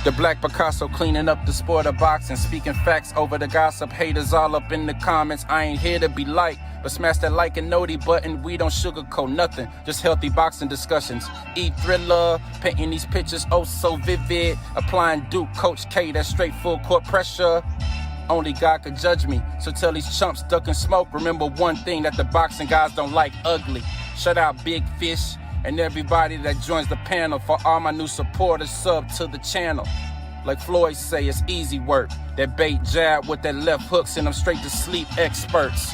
The black Picasso cleaning up the sport of boxing, speaking facts over the gossip. Haters all up in the comments. I ain't here to be liked, but smash that like and noti button. We don't sugarcoat nothing, just healthy boxing discussions. Thriller, painting these pictures oh so vivid. Applying Duke Coach K, that straight full court pressure. Only God could judge me, so tell these chumps ducking smoke. Remember one thing that the boxing guys don't like: ugly. Shut out Big Fish and everybody that joins the panel. For all my new supporters, sub to the channel. Like Floyd say, it's easy work. That bait jab with that left hook send them straight to sleep. Experts,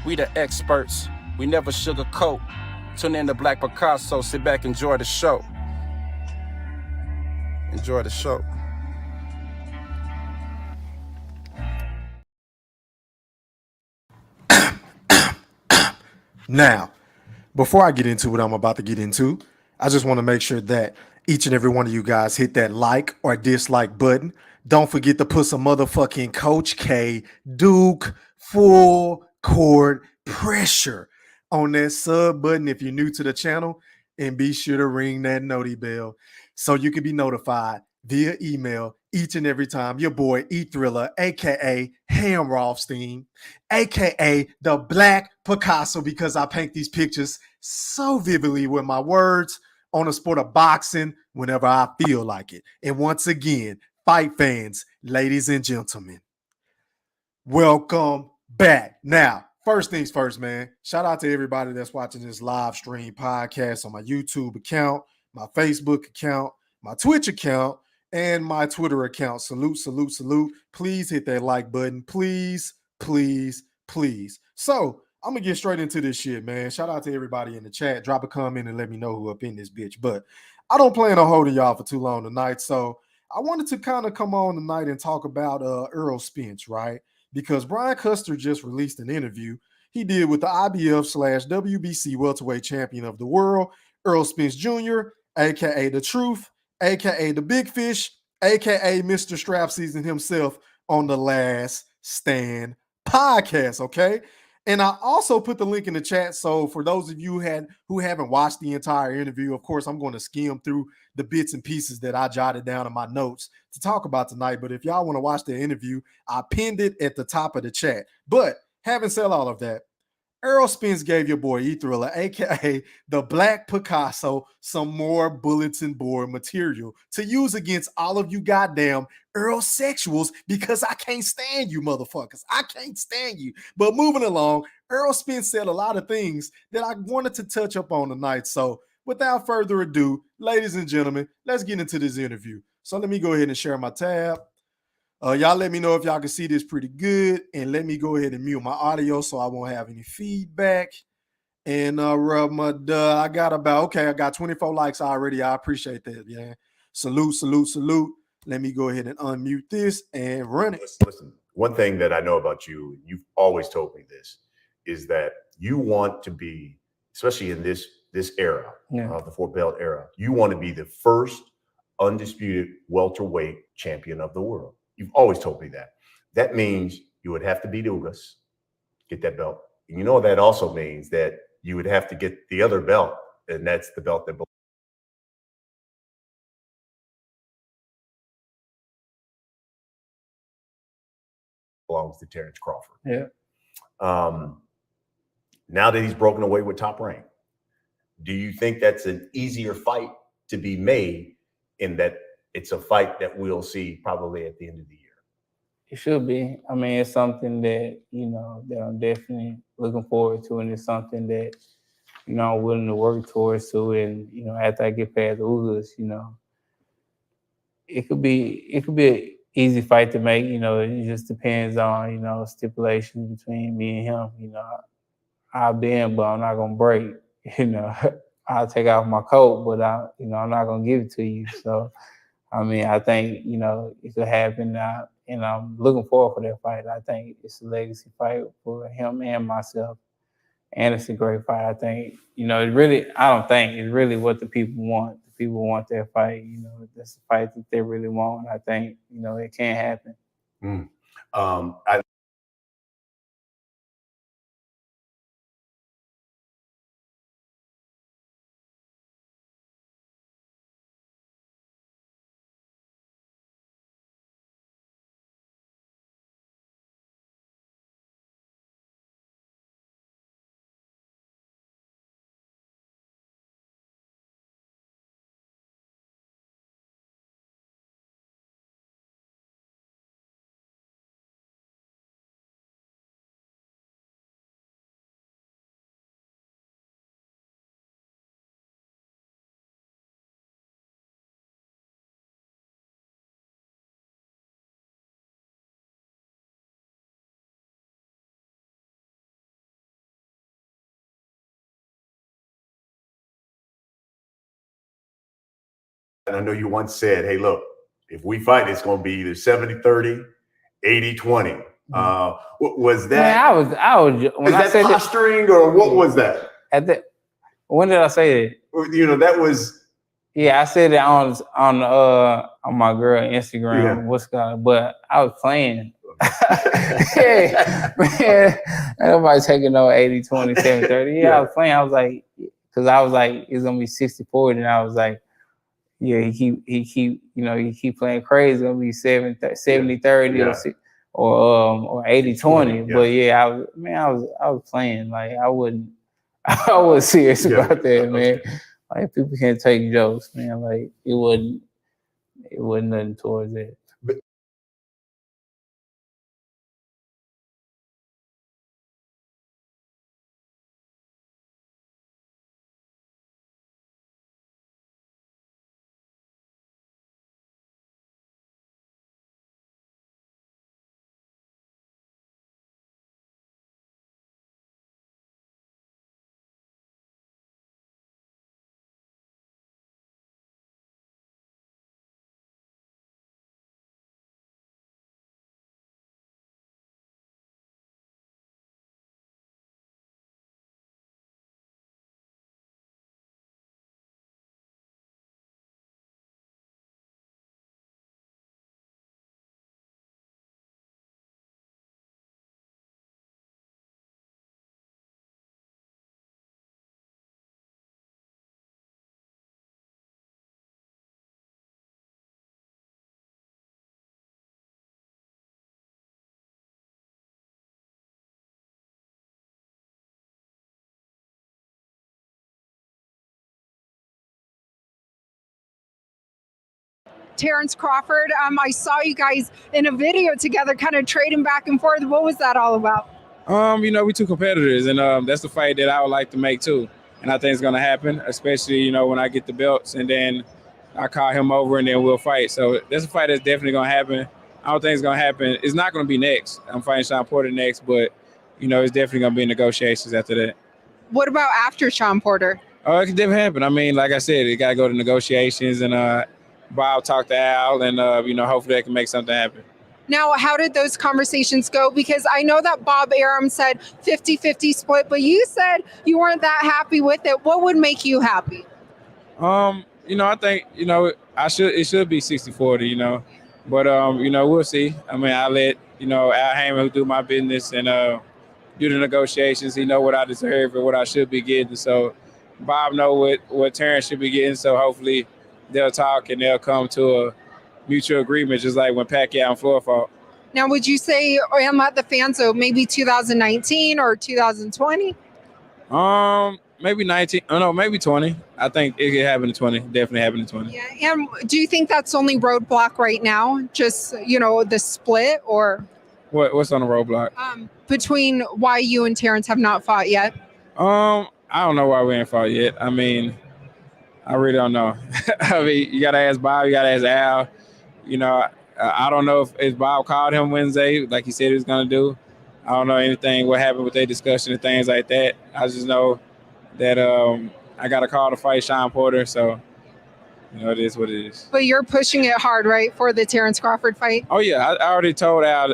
we the experts. We never sugarcoat. Tune in to Black Picasso. Sit back, enjoy the show. Enjoy the show. Now, before I get into what I'm about to get into, I just want to make sure that each and every one of you guys hit that like or dislike button. Don't forget to put some motherfucking Coach K, Duke, full court pressure on that sub button if you're new to the channel, and be sure to ring that noti bell so you can be notified via email each and every time your boy Thriller, aka Ham Rothstein, aka the Black Picasso, because I paint these pictures so vividly with my words on the sport of boxing whenever I feel like it. And once again, fight fans, ladies and gentlemen, welcome back. Now, first things first, man. Shout out to everybody that's watching this live stream podcast on my YouTube account, my Facebook account, my Twitch account, and my Twitter account. Salute, salute, salute. Please hit that like button. Please, please, please. So I'm gonna get straight into this shit, man. Shout out to everybody in the chat. Drop a comment and let me know who up in this bitch. But I don't plan on holding y'all for too long tonight. So I wanted to kind of come on tonight and talk about Errol Spence, right? Because Brian Custer just released an interview he did with the IBF/WBC welterweight champion of the world, Errol Spence Jr., aka The Truth, aka The Big Fish, aka Mr. Strap Season himself, on the Last Stand podcast, okay? And I also put the link in the chat. So for those of you who haven't watched the entire interview, of course, I'm going to skim through the bits and pieces that I jotted down in my notes to talk about tonight. But if y'all want to watch the interview, I pinned it at the top of the chat. But having said all of that, Errol Spence gave your boy Thriller, aka the Black Picasso, some more bulletin board material to use against all of you goddamn Errol sexuals, because I can't stand you motherfuckers. I can't stand you. But moving along, Errol Spence said a lot of things that I wanted to touch up on tonight. So without further ado, ladies and gentlemen, let's get into this interview. So let me go ahead and share my tab. Y'all let me know if y'all can see this pretty good, and let me go ahead and mute my audio so I won't have any feedback. And I got 24 likes already. I appreciate that, yeah. Salute, salute, salute. Let me go ahead and unmute this and run it. Listen, one thing that I know about you, you've always told me this, is that you want to be, especially in this era, the four belt era, you want to be the first undisputed welterweight champion of the world. You've always told me that. That means you would have to beat Ugas, get that belt. And you know that also means that you would have to get the other belt, and that's the belt that belongs to Terrence Crawford. Yeah. Now that he's broken away with Top Rank, do you think that's an easier fight to be made, in that it's a fight that we'll see probably at the end of the year? It should be. I mean, it's something that, that I'm definitely looking forward to, and it's something that, I'm willing to work towards too. And, after I get past Ugas, it could be an easy fight to make. It just depends on, stipulations between me and him. I'll bend, but I'm not gonna break. I'll take off my coat, but I'm not gonna give it to you. So, I mean, I think it could happen, and I'm looking forward for that fight. I think it's a legacy fight for him and myself, and it's a great fight. I think it's really what the people want. The people want that fight. That's the fight that they really want. I think it can happen. I and I know you once said, hey, look, if we fight, it's going to be either 70-30, 80-20. Was that? Man, I was when is I that said posturing or what was that? When did I say that? You know, that was. Yeah, I said it on my girl Instagram. Yeah. What's called, but I was playing. Yeah, man, nobody taking no 80, 20, 70, 30. Yeah, I was playing. I was like, because I was like, it's gonna be 60-40, and I was like, yeah, he keep playing crazy. It's gonna be 70-30 or 80-20. Yeah. But yeah, I was playing. Like I was serious about that, man. Like people can't take jokes, man. Like it wasn't nothing towards it. Terrence Crawford. I saw you guys in a video together, kind of trading back and forth. What was that all about? We two competitors, and that's the fight that I would like to make too. And I think it's gonna happen, especially when I get the belts, and then I call him over, and then we'll fight. So that's a fight that's definitely gonna happen. I don't think it's gonna happen. It's not gonna be next. I'm fighting Sean Porter next, but it's definitely gonna be negotiations after that. What about after Sean Porter? Oh, it can definitely happen. I mean, like I said, it gotta go to negotiations, and Bob talked to Al, and hopefully they can make something happen. Now, how did those conversations go? Because I know that Bob Arum said 50-50 split, but you said you weren't that happy with it. What would make you happy? I think, it should be 60-40, but, we'll see. I mean, I let, Al Heyman do my business and do the negotiations. He know what I deserve and what I should be getting. So Bob know what Terrence should be getting. So hopefully they'll talk and they'll come to a mutual agreement, just like when Pacquiao and Floyd fought. Now, would you say, and let the fans know, maybe 2019 or 2020? Maybe 19. Oh no, maybe 20. I think it could happen in 20. Definitely happen in 20. Yeah, and do you think that's only roadblock right now? Just the split, or what's on the roadblock? Between why you and Terrence have not fought yet? I don't know why we ain't fought yet. I mean, I really don't know. I mean, you gotta ask Bob. You gotta ask Al. I don't know if Bob called him Wednesday, like he said he was gonna do. I don't know anything, what happened with their discussion and things like that. I just know that I got a call to fight Sean Porter, so it is what it is. But you're pushing it hard, right, for the Terrence Crawford fight? Oh yeah, I already told Al,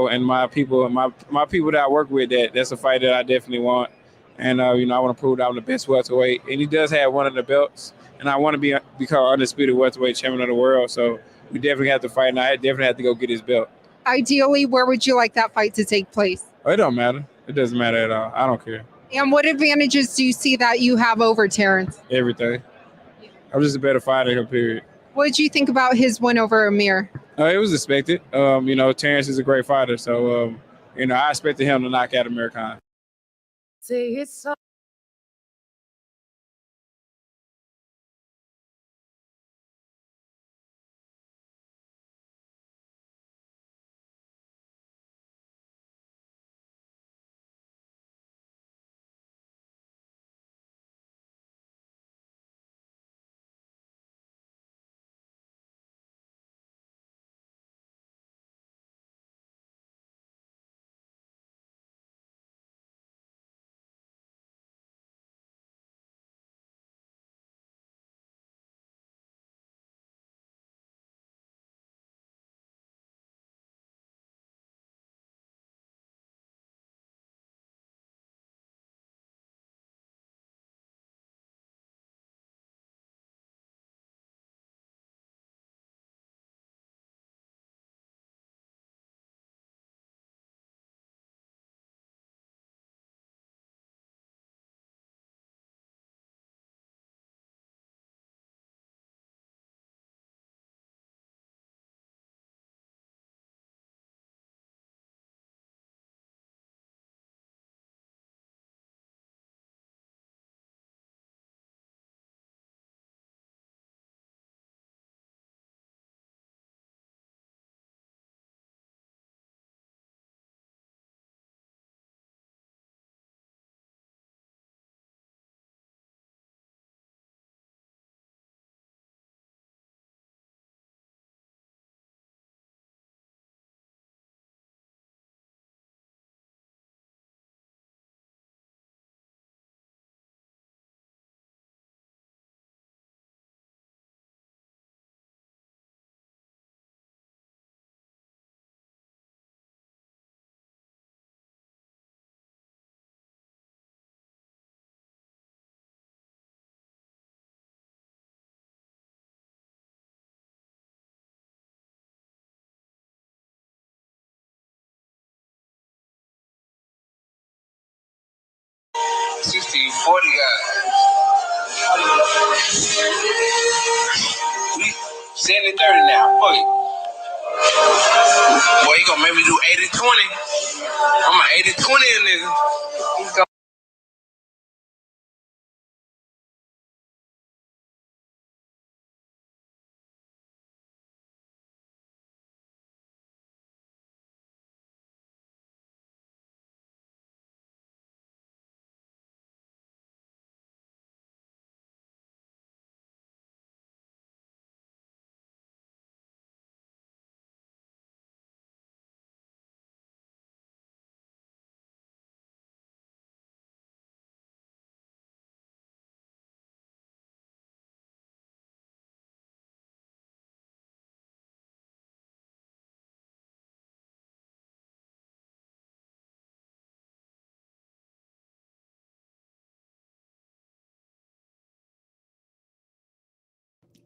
and my people that I work with, that's a fight that I definitely want, and I want to prove that I'm the best welterweight, and he does have one of the belts, and I want to become undisputed welterweight champion of the world, so we definitely have to fight, and I definitely have to go get his belt. Ideally, where would you like that fight to take place? Oh, it don't matter. It doesn't matter at all. I don't care. And what advantages do you see that you have over Terrence? Everything. I'm just a better fighter, period. What did you think about his win over Amir? It was expected. Terrence is a great fighter, so I expected him to knock out Amir Khan. Say it's see 40 guys. We 70-30 now. Fuck it. Boy, you gonna make me do 80-20. I'm an 80-20 nigga.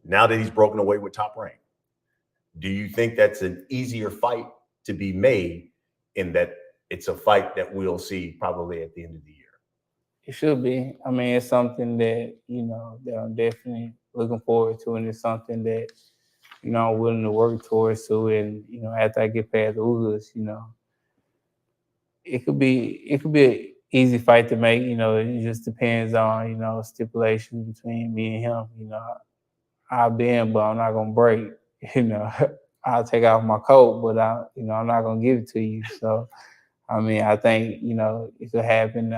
Now that he's broken away with Top Rank, do you think that's an easier fight to be made in that it's a fight that we'll see probably at the end of the year? It should be. I mean, it's something that, that I'm definitely looking forward to, and it's something that, I'm willing to work towards too. And, after I get past the Ugas, it could be an easy fight to make. It just depends on, stipulations between me and him. I'll bend, but I'm not gonna break. I'll take off my coat, but I'm not gonna give it to you. So, I mean, I think it could happen,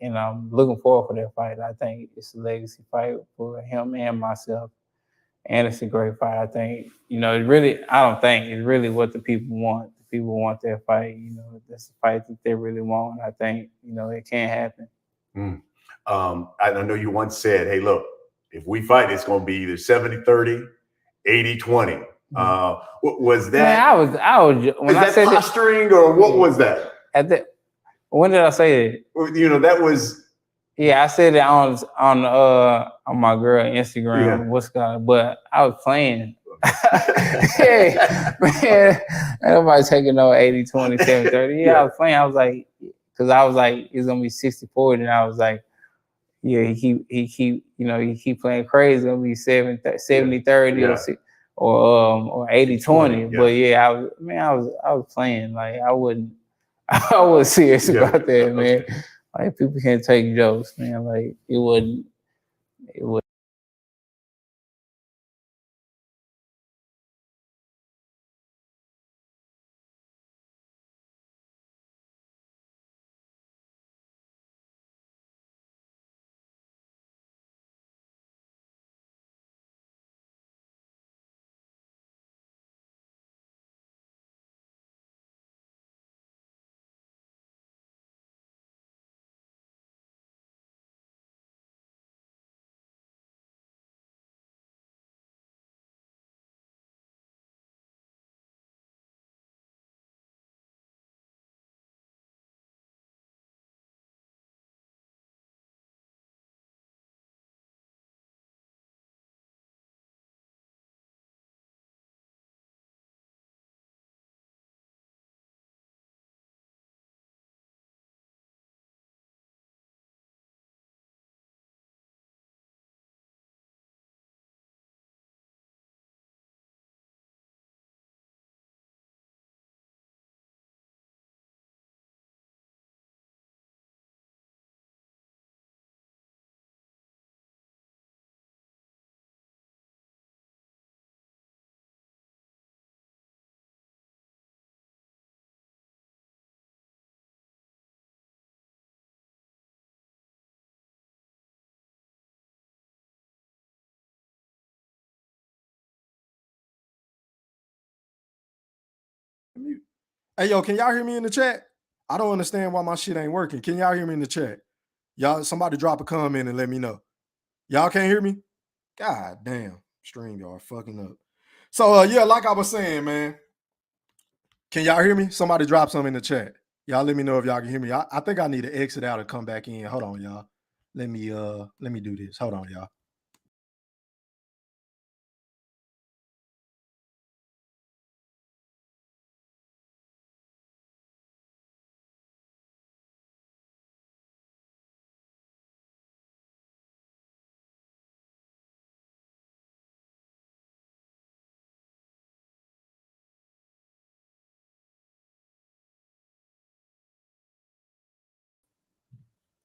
and I'm looking forward for that fight. I think it's a legacy fight for him and myself, and it's a great fight. I think it's really what the people want. The people want that fight. That's the fight that they really want. I think it can happen. I know you once said, "Hey, look, if we fight, it's going to be either 70-30, 80-20." Was that? Man, I was when is I that said posturing or what was that? When did I say that? That was. Yeah, I said it on my girl Instagram. Yeah. What's called, but I was playing. Yeah, man, nobody taking no 80-20, 70-30. Yeah, I was playing. I was like, because I was like, it's gonna be 60-40, and I was like, yeah, he keep playing crazy. It's gonna be 70-30 or 80-20. Yeah. But yeah, I was playing. Like I was serious about that, man. Okay. Like people can't take jokes, man. Like it wouldn't. Hey, yo, can y'all hear me in the chat? I don't understand why my shit ain't working. Can y'all hear me in the chat? Y'all, somebody drop a comment and let me know. Y'all can't hear me? God damn, stream y'all fucking up. So yeah, like I was saying, man. Can y'all hear me? Somebody drop some in the chat. Y'all let me know if y'all can hear me. I think I need to exit out and come back in. Hold on, y'all. Let me do this. Hold on, y'all.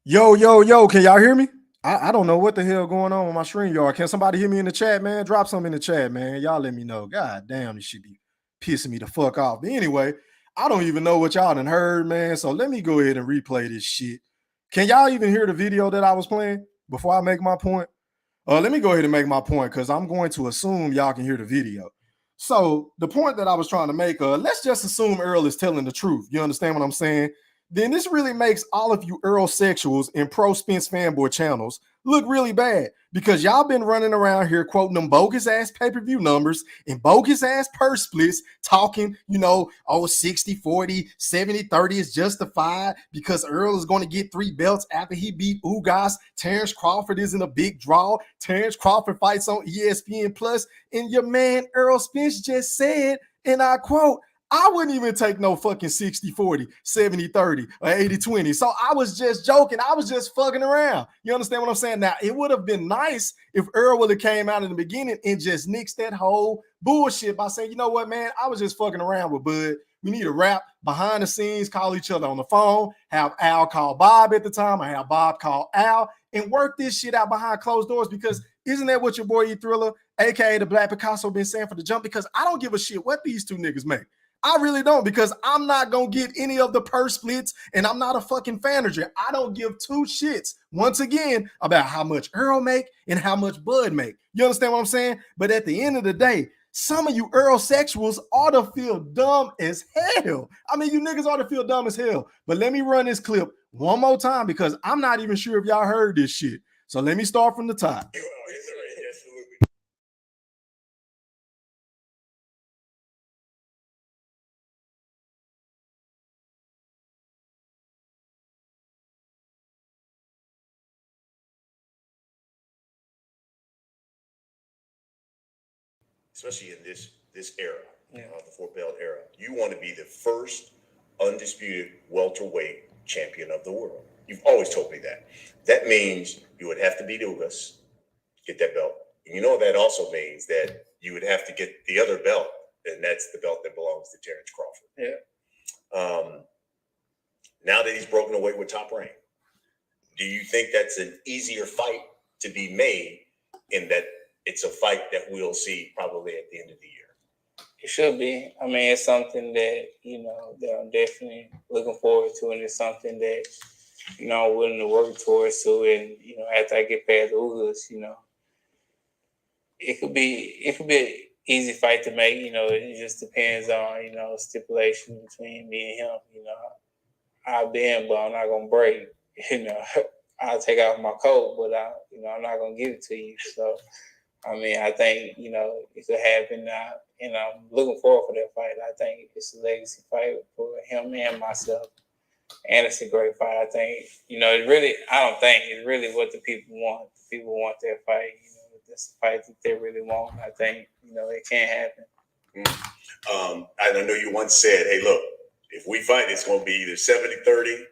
Yo, yo, yo, can y'all hear me? I don't know what the hell going on with my stream, y'all. Can somebody hear me in the chat, man? Drop something in the chat, man. Y'all let me know. God damn, this should be pissing me the fuck off. But anyway, I don't even know what y'all done heard, man. So let me go ahead and replay this shit. Can y'all even hear the video that I was playing before I make my point? Let me go ahead and make my point because I'm going to assume y'all can hear the video. So the point that I was trying to make, let's just assume Earl is telling the truth. You understand what I'm saying? Then this really makes all of you Earl sexuals and pro Spence fanboy channels look really bad because y'all been running around here quoting them bogus ass pay-per-view numbers and bogus ass purse splits, talking, you know, oh, 60-40, 70-30 is justified because Earl is going to get 3 belts after he beat Ugas. Terrence Crawford isn't a big draw. Terrence Crawford fights on ESPN Plus, and your man Errol Spence just said, and I quote, I wouldn't even take no fucking 60-40, 70-30, or 80-20. So I was just joking. I was just fucking around. You understand what I'm saying? Now, it would have been nice if Earl would have came out in the beginning and just nixed that whole bullshit by saying, you know what, man, I was just fucking around with Bud. We need to rap behind the scenes, call each other on the phone, have Al call Bob at the time, or have Bob call Al, and work this shit out behind closed doors because isn't that what your boy E Thriller, aka the Black Picasso, been saying for the jump? Because I don't give a shit what these two niggas make. I really don't, because I'm not going to get any of the purse splits, and I'm not a fucking fanager. I don't give two shits, once again, about how much Earl make and how much Bud make. You understand what I'm saying? But at the end of the day, some of you Earl sexuals ought to feel dumb as hell. I mean, you niggas ought to feel dumb as hell. But let me run this clip one more time because I'm not even sure if y'all heard this shit. So let me start from the top. Especially in this era, the 4-belt era, you want to be the first undisputed welterweight champion of the world. You've always told me that. That means you would have to beat Ugas, get that belt. And you know that also means that you would have to get the other belt, and that's the belt that belongs to Terrence Crawford. Yeah. Now that he's broken away with Top Rank, do you think that's an easier fight to be made in that it's a fight that we'll see probably at the end of the year? It should be. I mean, it's something that, you know, that I'm definitely looking forward to, and it's something that, you know, I'm willing to work towards too. And, you know, after I get past Ugas, you know, it could be an easy fight to make. You know, it just depends on, you know, stipulation between me and him. You know, I'll bend, but I'm not gonna break. You know, I'll take off my coat, but I'm not gonna give it to you. So, I mean, I think, you know, it could happen now, and I'm looking forward for that fight. I think it's a legacy fight for him and myself, and it's a great fight. I think, you know, it's really what the people want. The people want that fight. You know, that's a fight that they really want. I think, you know, it can happen. I know you once said, hey, look, if we fight, it's going to be either 70-30,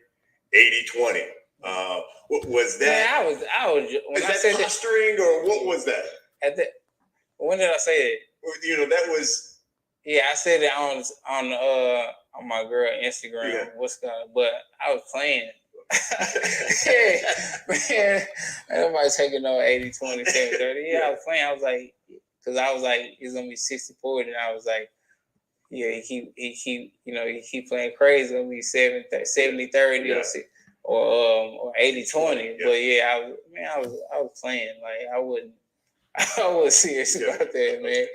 80-20. What was that? Man, I was when was I that said posturing, or what was that? When did I say it? You know, that was. Yeah, I said it on my girl Instagram. Yeah. But I was playing. Yeah, man, nobody taking no 80-20, 70-30. Yeah, I was playing. I was like, because I was like, it's gonna be 60-40, and I was like, yeah, he keep playing crazy. It's gonna be 70-30 yeah. or 80-20. Yeah. But yeah, I was playing. Like I was serious about that, man.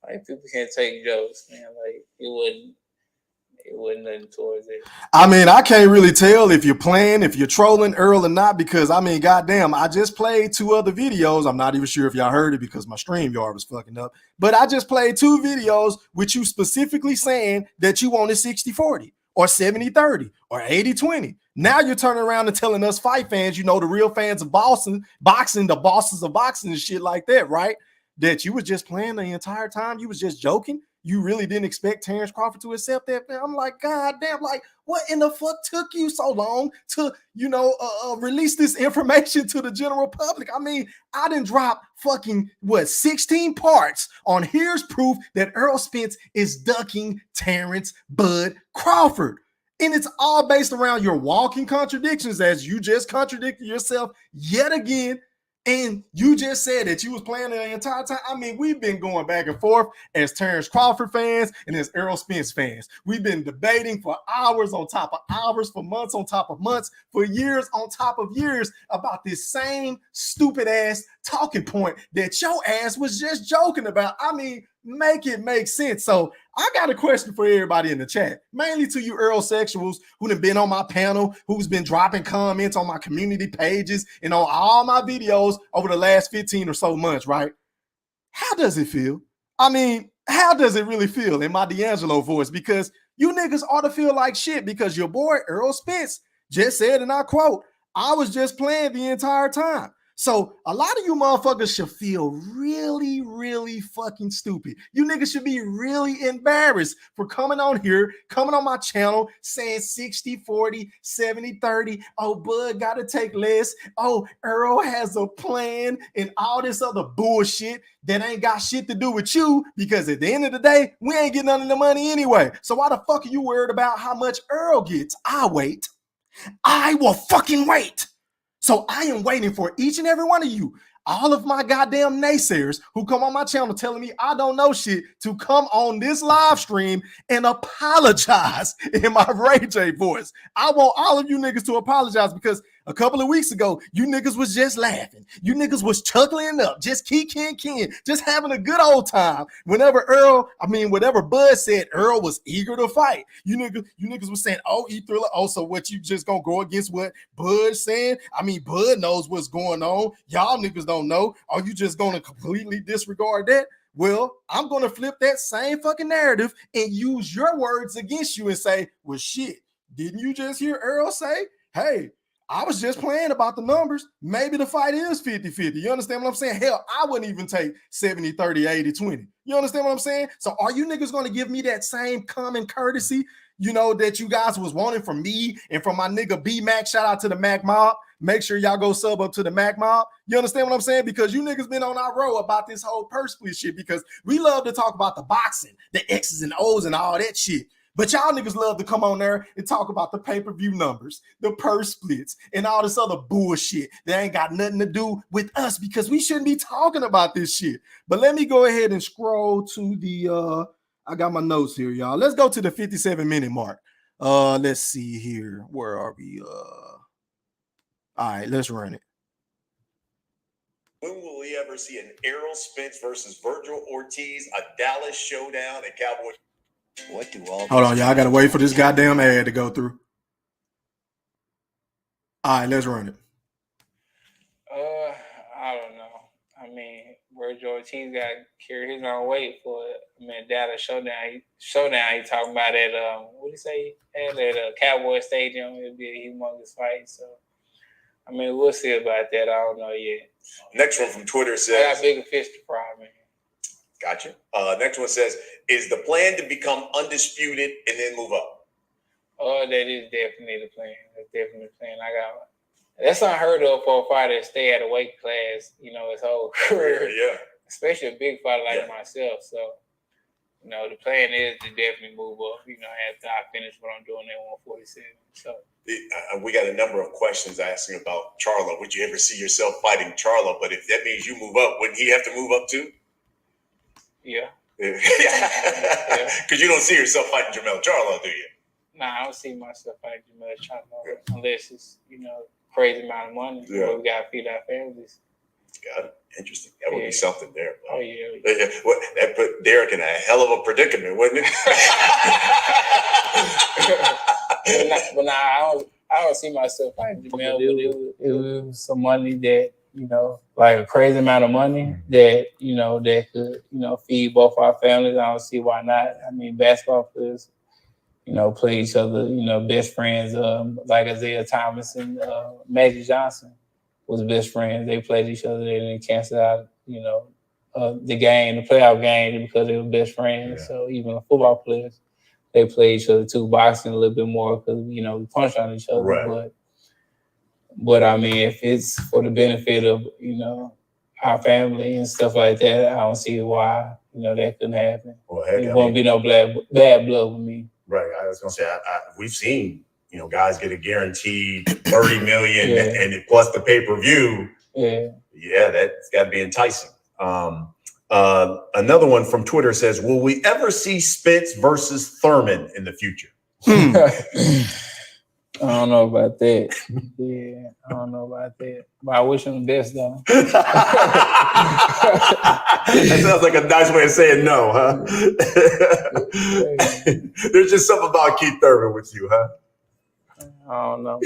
Like people can't take jokes, man. Like it wasn't nothing towards it. I mean, I can't really tell if you're playing, if you're trolling Earl or not, because I mean, goddamn, I just played 2 other videos. I'm not even sure if y'all heard it because my StreamYard was fucking up. But I just played 2 videos with you specifically saying that you wanted 60-40 or 70-30 or 80-20. Now you're turning around and telling us fight fans, you know, the real fans of boxing, the bosses of boxing and shit like that, right? That you was just playing the entire time. You was just joking. You really didn't expect Terrence Crawford to accept that? I'm like, God damn, like, what in the fuck took you so long to, you know, release this information to the general public? I mean, I didn't drop fucking, 16 parts on here's proof that Errol Spence is ducking Terrence Bud Crawford. And it's all based around your walking contradictions, as you just contradicted yourself yet again. And you just said that you was playing the entire time. I mean, we've been going back and forth as Terrence Crawford fans and as Errol Spence fans. We've been debating for hours on top of hours, for months on top of months, for years on top of years about this same stupid ass talking point that your ass was just joking about. I mean, make it make sense. So I got a question for everybody in the chat, mainly to you Errol sexuals who have been on my panel, who's been dropping comments on my community pages and on all my videos over the last 15 or so months, right? How does it feel? I mean, how does it really feel in my D'Angelo voice? Because you niggas ought to feel like shit, because your boy Errol Spence just said, and I quote, "I was just playing the entire time." So a lot of you motherfuckers should feel really, really fucking stupid. You niggas should be really embarrassed for coming on here, coming on my channel, saying 60-40, 70-30. Oh, Bud gotta take less. Oh, Errol has a plan and all this other bullshit that ain't got shit to do with you, because at the end of the day, we ain't getting none of the money anyway. So why the fuck are you worried about how much Errol gets? I wait. I will fucking wait. So I am waiting for each and every one of you, all of my goddamn naysayers who come on my channel telling me I don't know shit, to come on this live stream and apologize in my Ray J voice. I want all of you niggas to apologize, because a couple of weeks ago, you niggas was just laughing. You niggas was chuckling up, just kin, just having a good old time. Whenever whatever Bud said, Errol was eager to fight. You niggas was saying, oh, E-Thriller, oh, so what, you just gonna go against what Bud's saying? I mean, Bud knows what's going on. Y'all niggas don't know. Are you just gonna completely disregard that? Well, I'm gonna flip that same fucking narrative and use your words against you and say, well, shit, didn't you just hear Errol say, hey, I was just playing about the numbers. Maybe the fight is 50-50. You understand what I'm saying? Hell, I wouldn't even take 70-30, 80-20. You understand what I'm saying? So are you niggas going to give me that same common courtesy, you know, that you guys was wanting from me and from my nigga B-Mac? Shout out to the Mac Mob. Make sure y'all go sub up to the Mac Mob. You understand what I'm saying? Because you niggas been on our row about this whole purse split shit, because we love to talk about the boxing, the X's and O's and all that shit. But y'all niggas love to come on there and talk about the pay-per-view numbers, the purse splits, and all this other bullshit that ain't got nothing to do with us, because we shouldn't be talking about this shit. But let me go ahead and scroll to the, I got my notes here, y'all. Let's go to the 57-minute mark. Let's see here. Where are we? All right, let's run it. When will we ever see an Errol Spence versus Virgil Ortiz, a Dallas showdown at Cowboys? What do all? Hold on, y'all. I gotta wait for this goddamn ad to go through. All right, let's run it. I don't know. I mean, Virgil Ortiz got to carry his own weight for it. I mean, Dallas showdown. He talking about at what do you say? At Cowboy Stadium. It'll be a humongous fight. So, I mean, we'll see about that. I don't know yet. Next one from Twitter says, I got bigger fish to fry, man. Gotcha. Next one says, is the plan to become undisputed and then move up? Oh, that is definitely the plan. That's definitely the plan. That's unheard of for a fighter to stay at a weight class, you know, his whole career. Yeah. Especially a big fighter like myself. So, you know, the plan is to definitely move up, you know, after I finish what I'm doing at 147. So we got a number of questions asking about Charlo. Would you ever see yourself fighting Charlo? But if that means you move up, wouldn't he have to move up too? Yeah. Because you don't see yourself fighting Jermell Charlo, do you? Nah, I don't see myself fighting Jermell Charlo unless it's, you know, crazy amount of money. Yeah. But we got to feed our families. Got it. Interesting. That would be something there. Oh, yeah. Well, that put Derek in a hell of a predicament, wouldn't it? but I don't see myself fighting Jermell. But it was some money that, you know, like a crazy amount of money that, you know, that could, you know, feed both our families. I don't see why not. I mean, basketball players, you know, play each other, you know, best friends, like Isaiah Thomas and Magic Johnson was best friends. They played each other. They didn't cancel out, you know, the playoff game, because they were best friends. Yeah. So even the football players, they play each other too. Boxing a little bit more because, you know, we punch on each other. Right. But I mean, if it's for the benefit of, you know, our family and stuff like that, I don't see why, you know, that couldn't happen. Well, heck, there won't be no bad blood with me. Right. was gonna say, we've seen, guys get a guaranteed 30 million and plus the pay-per-view. Yeah, that's got to be enticing. Another one from Twitter says, will we ever see Spence versus Thurman in the future? I don't know about that. Yeah, I don't know about that. But I wish him the best, though. That sounds like a nice way of saying no, huh? There's just something about Keith Thurman with you, huh? I don't know.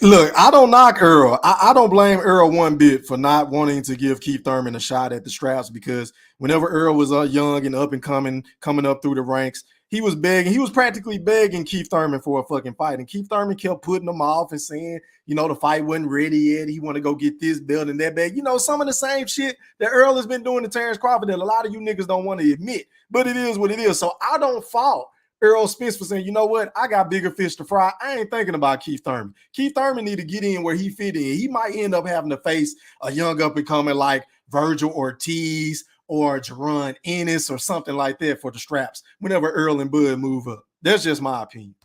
Look, I don't knock Earl. I don't blame Earl one bit for not wanting to give Keith Thurman a shot at the straps, because whenever Earl was young and up and coming up through the ranks, he was begging. He was practically begging Keith Thurman for a fucking fight. And Keith Thurman kept putting him off and saying, the fight wasn't ready yet. He want to go get this belt and that bag. Some of the same shit that Earl has been doing to Terrence Crawford that a lot of you niggas don't want to admit. But it is what it is. So I don't fault Errol Spence for saying, you know what? I got bigger fish to fry. I ain't thinking about Keith Thurman. Keith Thurman need to get in where he fit in. He might end up having to face a young up-and-coming like Virgil Ortiz or Jerron Ennis or something like that for the straps whenever Earl and Bud move up. That's just my opinion.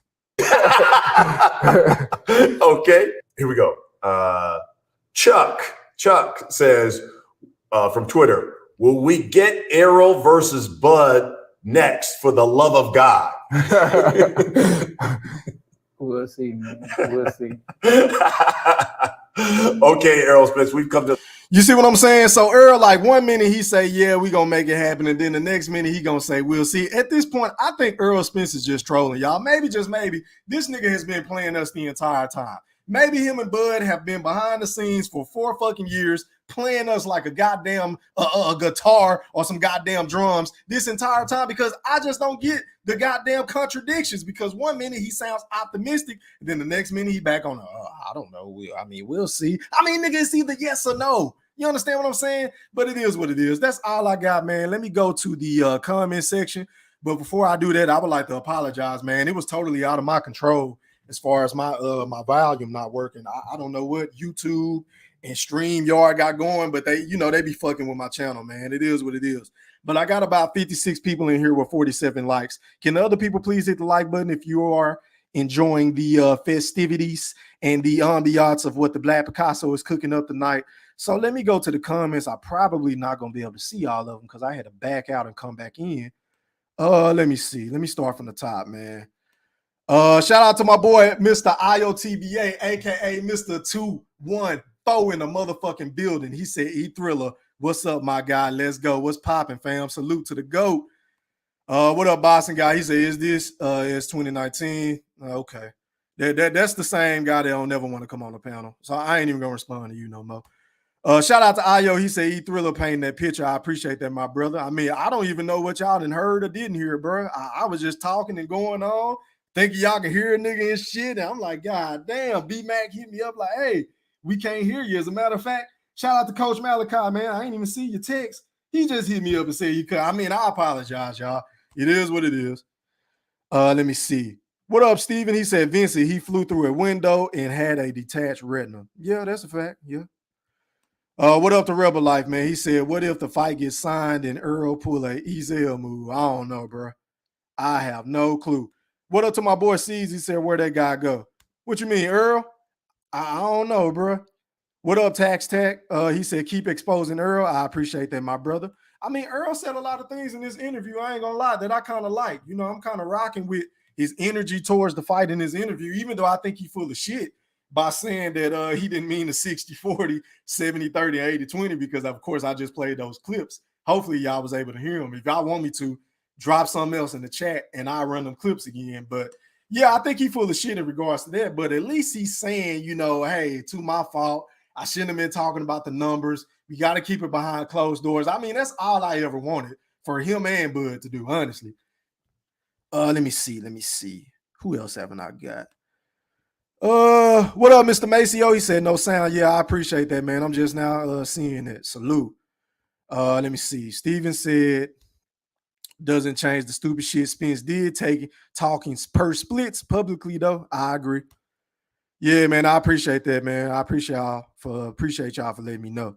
Okay, here we go. Chuck says from Twitter, will we get Errol versus Bud next, for the love of God? We'll see, man. We'll see. Okay, Errol Spence, we've come to... You see what I'm saying? So Earl, like 1 minute he say, yeah, we gonna make it happen, and then the next minute he gonna say, we'll see. At this point, I think Earl Spence is just trolling, y'all. Maybe, just maybe, this nigga has been playing us the entire time. Maybe him and Bud have been behind the scenes for 4 fucking years, playing us like a goddamn a guitar or some goddamn drums this entire time, because I just don't get the goddamn contradictions. Because 1 minute he sounds optimistic, and then the next minute he back on, I don't know. We'll see. Nigga, it's either yes or no. You understand what I'm saying? But it is what it is. That's all I got, man. Let me go to the comment section. But before I do that, I would like to apologize, man. It was totally out of my control as far as my volume not working. I don't know what YouTube and StreamYard got going, but they be fucking with my channel, man. It is what it is. But I got about 56 people in here with 47 likes. Can the other people please hit the like button if you are enjoying the festivities and the ambiance of what the Black Picasso is cooking up tonight? So let me go to the comments. I'm probably not going to be able to see all of them because I had to back out and come back in. Let me see. Let me start from the top, man. Shout out to my boy, Mr. IOTBA, aka Mr. 214 in the motherfucking building. He said, E-Thriller, what's up, my guy? Let's go. What's popping, fam? Salute to the GOAT. What up, Boston guy? He said, is this it's 2019? Okay. That's the same guy that don't never want to come on the panel. So I ain't even gonna respond to you no more. Shout out to Ayo. He said E-Thriller painting that picture. I appreciate that, my brother. I don't even know what y'all done heard or didn't hear, bro. I was just talking and going on, thinking y'all can hear a nigga and shit. And I'm like, God damn, B-Mac hit me up like, hey, we can't hear you. As a matter of fact, shout out to Coach Malachi, man. I ain't even see your text. He just hit me up and said you could. I apologize, y'all. It is what it is. Let me see. What up, Steven? He said, Vincent, he flew through a window and had a detached retina. Yeah, that's a fact. Yeah. What up to Rebel Life, man? He said, what if the fight gets signed and Earl pull a Ezel move? I don't know, bro. I have no clue. What up to my boy C's? He said, where'd that guy go? What you mean, Earl? I don't know, bro. What up, Tax Tack? He said, keep exposing Earl. I appreciate that, my brother. Earl said a lot of things in this interview, I ain't gonna lie, that I kind of like. I'm kind of rocking with his energy towards the fight in his interview, even though I think he's full of shit by saying that he didn't mean the 60-40, 70-30, 80-20, because of course I just played those clips. Hopefully y'all was able to hear them. If y'all want me to, drop something else in the chat and I'll run them clips again. But yeah, I think he's full of shit in regards to that. But at least he's saying, hey, to my fault. I shouldn't have been talking about the numbers. We got to keep it behind closed doors. That's all I ever wanted for him and Bud to do, honestly. Let me see. Who else haven't I got? What up, Mr. Maceo? He said no sound. Yeah, I appreciate that, man. I'm just now seeing it. Salute. Let me see. Steven said doesn't change the stupid shit Spence did talking per splits publicly though. I agree. Yeah, man, I appreciate that, man. I appreciate y'all for letting me know.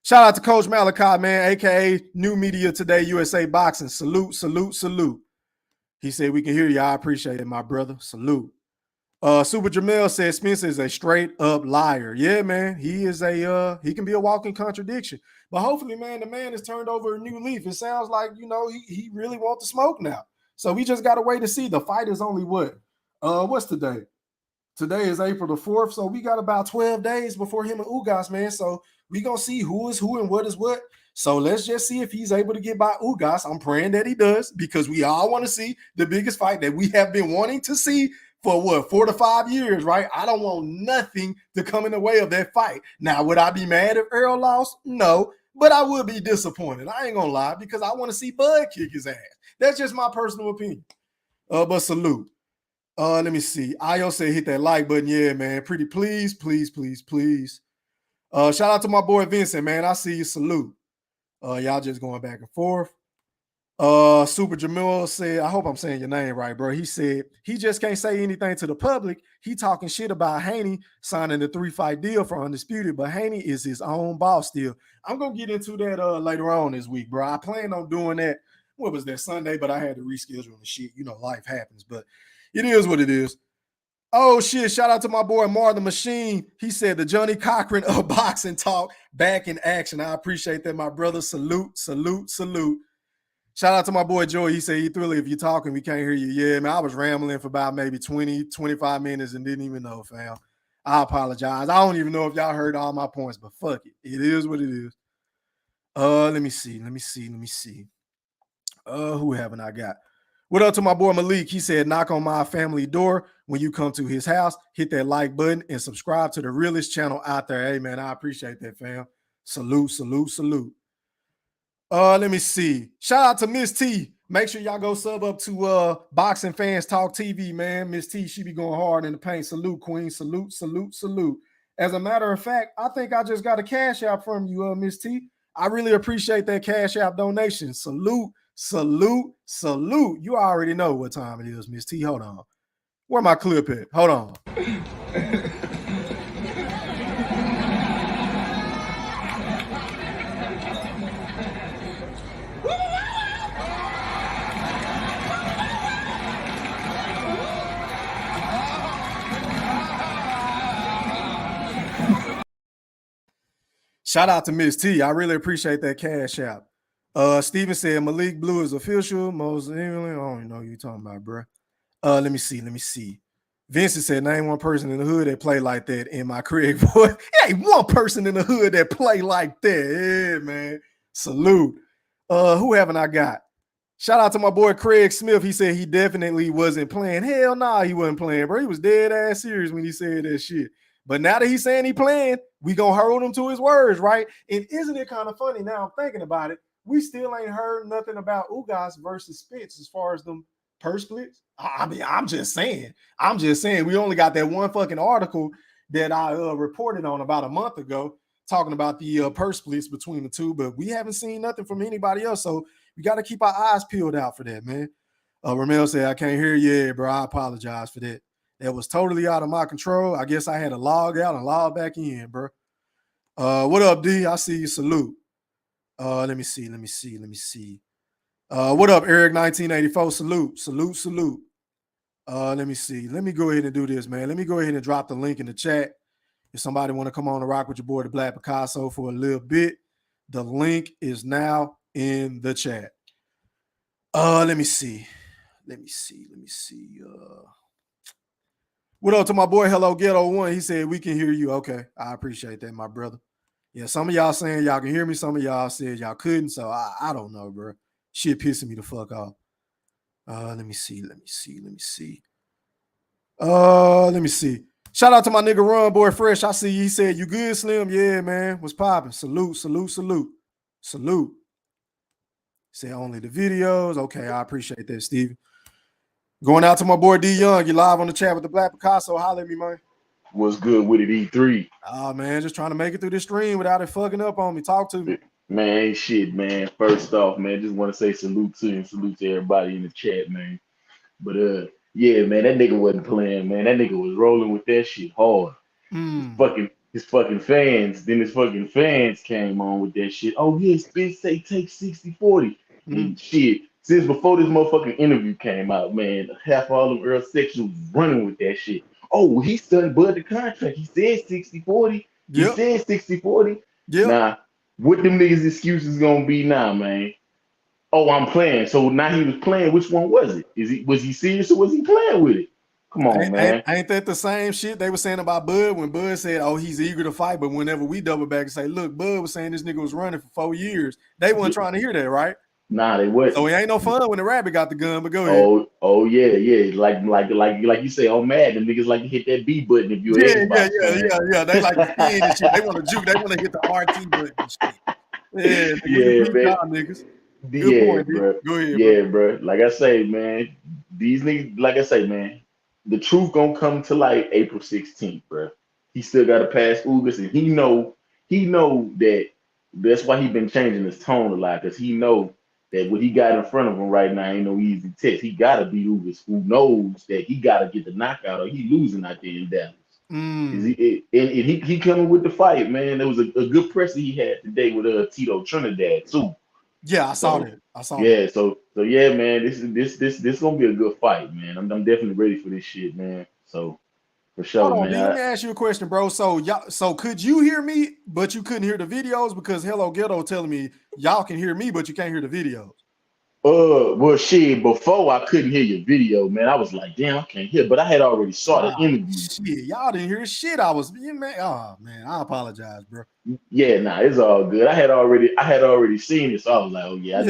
Shout out to Coach Malachi, man, aka New Media Today USA Boxing. Salute. He said, we can hear you. I appreciate it, my brother. Salute. Super Jamel said Spencer is a straight up liar. Yeah, man. He is he can be a walking contradiction. But hopefully, man, the man has turned over a new leaf. It sounds like, he really wants to smoke now. So we just gotta wait to see. The fight is only what's today? Today is April the 4th. So we got about 12 days before him and Ugas, man. So we gonna see who is who and what is what. So let's just see if he's able to get by Ugas. I'm praying that he does, because we all want to see the biggest fight that we have been wanting to see for 4 to 5 years, right? I don't want nothing to come in the way of that fight. Now, would I be mad if Errol lost? No, but I would be disappointed. I ain't gonna lie, because I want to see Bud kick his ass. That's just my personal opinion. But salute. Let me see. Io said hit that like button. Yeah, man. Pretty please, please, please, please. Shout out to my boy Vincent, man. I see you. Salute. Y'all just going back and forth. Super Jamil said, I hope I'm saying your name right, bro. He said he just can't say anything to the public. He talking shit about Haney signing the 3-fight deal for Undisputed, but Haney is his own boss still. I'm gonna get into that later on this week, bro. I planned on doing that. What was that, Sunday? But I had to reschedule and shit. Life happens, but it is what it is. Oh shit! Shout out to my boy Mar the Machine. He said the Johnny Cochran of boxing talk back in action. I appreciate that, my brother. Salute, salute, salute. Shout out to my boy Joey. He said, Thriller, if you're talking, we can't hear you. Yeah, man, I was rambling for about maybe 20, 25 minutes and didn't even know, fam. I apologize. I don't even know if y'all heard all my points, but fuck it. It is what it is. Let me see. Who haven't I got? What up to my boy Malik? He said, knock on my family door when you come to his house. Hit that like button and subscribe to the realest channel out there. Hey, man, I appreciate that, fam. Salute, salute, salute. Let me see. Shout out to Miss T. Make sure y'all go sub up to Boxing Fans Talk TV, man. Miss T, she be going hard in the paint. Salute, Queen. Salute, salute, salute. As a matter of fact, I think I just got a cash app from you, Miss T. I really appreciate that cash app donation. Salute, salute, salute. You already know what time it is, Miss T. Hold on. Where my clip at? Hold on. Shout out to Miss T. I really appreciate that cash app. Steven said Malik Blue is official. Most I don't even know who you're talking about, bro. Let me see. Vincent said, name one person in the hood that play like that in my Craig voice. Hey, one person in the hood that play like that. Yeah, man. Salute. Who haven't I got? Shout out to my boy Craig Smith. He said he definitely wasn't playing. Hell nah, he wasn't playing, bro. He was dead ass serious when he said that shit. But now that he's saying he playing, we gonna hold him to his words, right? And isn't it kind of funny now I'm thinking about it? We still ain't heard nothing about Ugas versus Spence as far as them purse splits. I mean, I'm just saying. We only got that one fucking article that I reported on about a month ago talking about the purse splits between the two, but we haven't seen nothing from anybody else. So we got to keep our eyes peeled out for that, man. Ramel said, I can't hear you. Yeah, bro, I apologize for that. That was totally out of my control. I guess I had to log out and log back in, bro. What up, D? I see you. Salute. Let me see. What up, Eric 1984? Salute. Let me see. Let me go ahead and do this, man. Let me go ahead and drop the link in the chat. If somebody want to come on and rock with your boy, the Black Picasso, for a little bit, the link is now in the chat. Let me see. What up to my boy Hello Ghetto One? He said we can hear you. Okay, I appreciate that, my brother. Yeah, some of y'all saying y'all can hear me. Some of y'all said y'all couldn't. So I don't know, bro. Shit pissing me the fuck off. Let me see. Shout out to my nigga Run Boy Fresh. I see he said you good, Slim. Yeah, man. What's popping? Salute. Say only the videos. Okay, I appreciate that, Steven. Going out to my boy D Young. You live on the chat with the Black Picasso. Holler at me, man. What's good with it, E3? Man, just trying to make it through this stream without it fucking up on me. Talk to me. Man, ain't shit, man. First off, man, just want to say salute to you and salute to everybody in the chat, man. But yeah, man, that nigga wasn't playing, man. That nigga was rolling with that shit hard. His fucking fans came on with that shit. Oh, yeah, Spence say take 60-40. And shit, since before this motherfucking interview came out, man, half all of Earl sexuals running with that shit. Oh, he stunned Bud the contract. He said 60-40. He Yep. said 60-40. Yep. Nah, what them niggas' excuses gonna be now, man? Oh, I'm playing. So now he was playing. Which one was it? Was he serious or was he playing with it? Come on, man. Ain't that the same shit they were saying about Bud when Bud said, "Oh, he's eager to fight," but whenever we double back and say, "Look, Bud was saying this nigga was running for 4 years," they weren't trying to hear that, right? Nah, they wasn't. So it ain't no fun when the rabbit got the gun. But go ahead. Oh yeah. Like you say, on Madden, niggas like to hit that B button if you're an Xbox fan. Yeah. They like to spin and shit. They want to juke. They want to hit the RT button and shit. Yeah, man. Niggas. Yeah, Point, bro. Go ahead, Yeah, bro. Like I say, man, these niggas, like I say, man, the truth gonna come to light April 16th, bro. He still gotta pass Ugas, and he know that that's why he been changing his tone a lot, because he know that what he got in front of him right now ain't no easy test. He gotta beat Ugas, who knows that he gotta get the knockout or he losing out there in Dallas. He coming with the fight, man. There was a good presser he had today with Tito Trinidad too. Yeah, I saw that. Yeah, so yeah, man, this gonna be a good fight, man. I'm definitely ready for this shit, man. So for sure, Hold on, man. let me ask you a question, bro. So could you hear me, but you couldn't hear the videos? Because Hello Ghetto telling me y'all can hear me, but you can't hear the videos. Well, shit, before I couldn't hear your video, man. I was like, damn, I can't hear, but I had already saw the interview. Shit, y'all didn't hear shit. I was, man. Oh man, I apologize, bro. Yeah, nah, it's all good. I had already seen it, so I was like, oh yeah,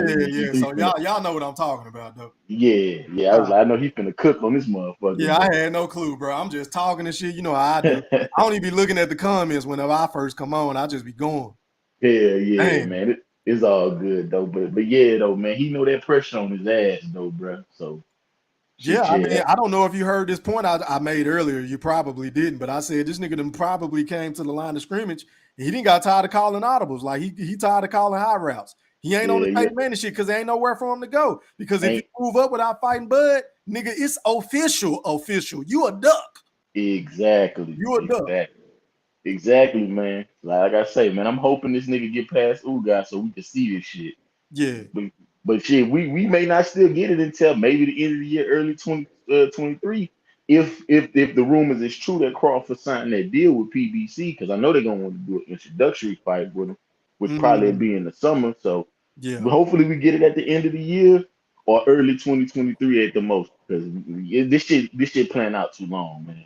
So y'all know what I'm talking about, though. Yeah. I was like, I know he's finna cook on this motherfucker. Yeah, I had no clue, bro. I'm just talking and shit. You know how I do. I don't even be looking at the comments whenever I first come on. I just be going. Yeah, man. It's all good though, but yeah, though, man, he know that pressure on his ass though, bro. So yeah, I mean, I don't know if you heard this point I made earlier. You probably didn't, but I said this nigga them probably came to the line of scrimmage. And he didn't got tired of calling audibles. Like he tired of calling high routes. He ain't on the tape man and shit because there ain't nowhere for him to go. Because if you move up without fighting Bud, nigga, it's official. You a duck. Exactly. You a duck. Exactly, man. Like I say, man, I'm hoping this nigga get past Ugas so we can see this shit. Yeah. But shit, we may not still get it until maybe the end of the year, early 2023. If the rumors is true that Crawford signed that deal with PBC, because I know they're gonna want to do an introductory fight with him, which probably be in the summer. So but hopefully we get it at the end of the year or early 2023 at the most. Because this shit playing out too long, man.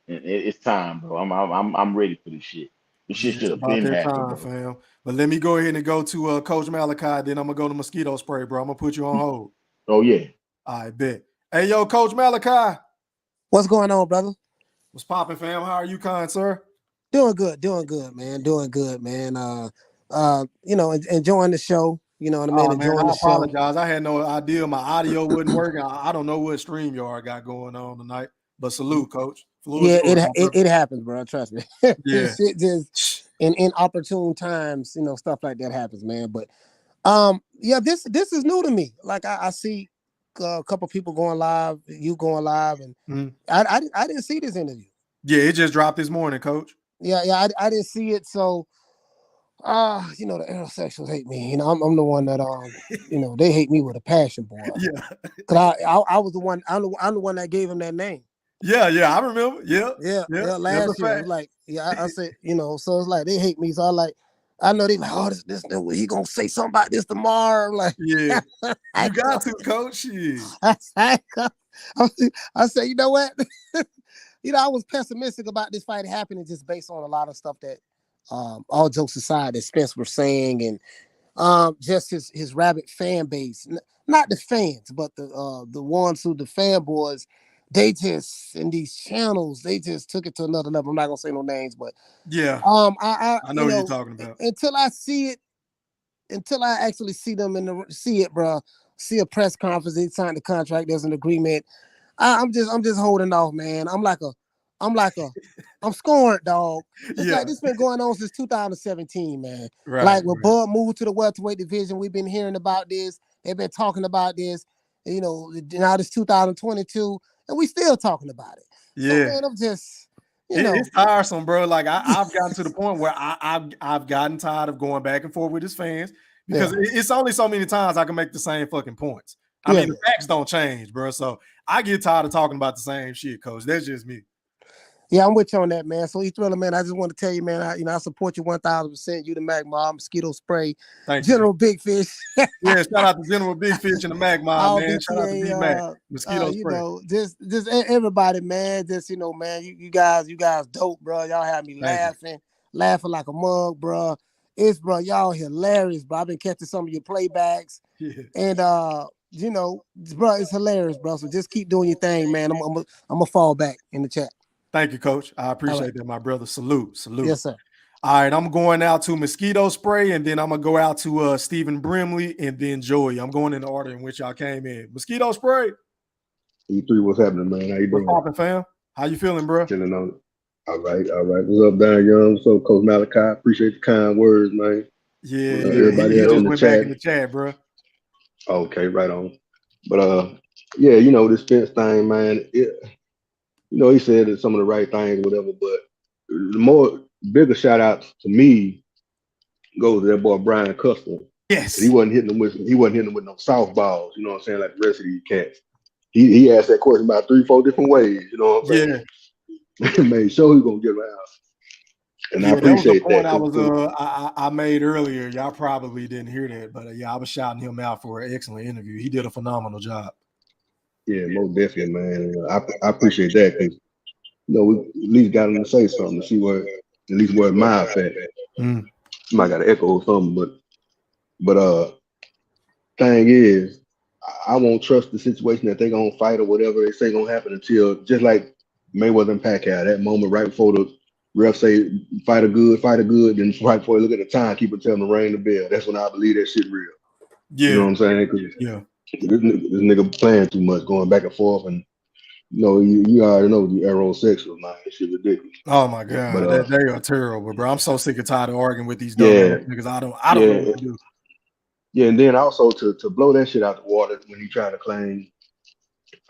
It's time, bro. I'm ready for this shit. This shit should have been happened, fam. But let me go ahead and go to Coach Malachi. Then I'm gonna go to mosquito spray, bro. I'm gonna put you on hold. Oh yeah. I bet. Hey, yo, Coach Malachi. What's going on, brother? What's popping, fam? How are you, kind sir? Doing good, man. Enjoying the show. You know what I mean? Enjoying the show. I apologize. I had no idea my audio wasn't working. I don't know what StreamYard got going on tonight. But salute, Coach. It happens, bro. Trust me. Yeah. Shit just in inopportune times, stuff like that happens, man. But this is new to me. Like I see a couple people going live, you going live, and I didn't see this interview. Yeah, it just dropped this morning, Coach. Yeah, I didn't see it. So the heterosexuals hate me. I'm the one that they hate me with a passion, boy. Yeah. Cause I was the one. I'm the one that gave him that name. Yeah, I remember. Yeah. Last year, it was like, I said, so it's like they hate me. So I know they like, oh, this he gonna say something about this tomorrow. I'm like, yeah, you got to, Coach. I said, you know what? I was pessimistic about this fight happening just based on a lot of stuff that, all jokes aside, that Spence was saying, and just his rabid fan base, not the fans, but the ones who the fanboys. They just in these channels, they just took it to another level. I'm not gonna say no names, but yeah, I know what you're talking about. Until I see it, until I actually see them see it, bro. See a press conference, they signed the contract, there's an agreement. I'm just holding off, man. I'm scoring, dog. It's like this been going on since 2017, man. Right, like when Bud moved to the welterweight division, we've been hearing about this. They've been talking about this. Now it's 2022. And we still talking about it. Yeah, so, man, I'm just, it's tiresome, bro. Like I've gotten to the point where I've gotten tired of going back and forth with his fans because it's only so many times I can make the same fucking points. I mean, the facts don't change, bro. So I get tired of talking about the same shit, coach. That's just me. Yeah, I'm with you on that, man. So, E-Thriller, man, I just want to tell you, man, I support you 1,000%. You the Mac Mob, Mosquito Spray, Thank General Big Fish. Yeah, shout out to General Big Fish and the Mac Mob, man. Shout out to B-Mac, Mosquito Spray. You know, just everybody, man. Just, you know, man, you guys dope, bro. Y'all have me laughing like a mug, bro. Bro, y'all hilarious, bro. I've been catching some of your playbacks. Yeah. And, you know, bro, it's hilarious, bro. So just keep doing your thing, man. I'm gonna fall back in the chat. Thank you, coach. I appreciate that, my brother. Salute. Yes, sir. All right, I'm going out to Mosquito Spray, and then I'm gonna go out to Stephen Brimley, and then Joey. I'm going in the order in which y'all came in. Mosquito Spray. E3, what's happening, man? How you doing? What's poppin', fam? How you feeling, bro? Chilling on it. All right. What's up, Don Young? What's up, Coach Malachi? Appreciate the kind words, man. Yeah, everybody he else just in the went chat. back in the chat, bro. Okay, right on. But yeah, you know, this Spence thing, man. You know, he said some of the right things, whatever. But the bigger shout out to me goes to that boy Brian Custer. Yes, he wasn't hitting them with no softballs. You know what I'm saying? Like the rest of these cats. He asked that question about 3-4 different ways. You know what I'm saying? Yeah. Made sure he gonna get him out. And I appreciate that. That was the point I made earlier. Y'all probably didn't hear that, but yeah, I was shouting him out for an excellent interview. He did a phenomenal job. Yeah, most definitely, man. I appreciate that because you know we at least got him to say something to see where his mouth at. Might got to echo or something, but thing is, I won't trust the situation that they gonna fight or whatever they say gonna happen until just like Mayweather and Pacquiao, that moment right before the ref say fight a good, then right before they look at the timekeeper telling them to ring the bell. That's when I believe that shit real. Yeah, you know what I'm saying? Yeah. This nigga playing too much, going back and forth, and you know, you already know the Errol sexual line. That shit ridiculous. Oh my god, but, they are terrible, bro. I'm so sick and tired of arguing with these dumb niggas. I don't know what to do. Yeah, and then also to blow that shit out the water when he tried to claim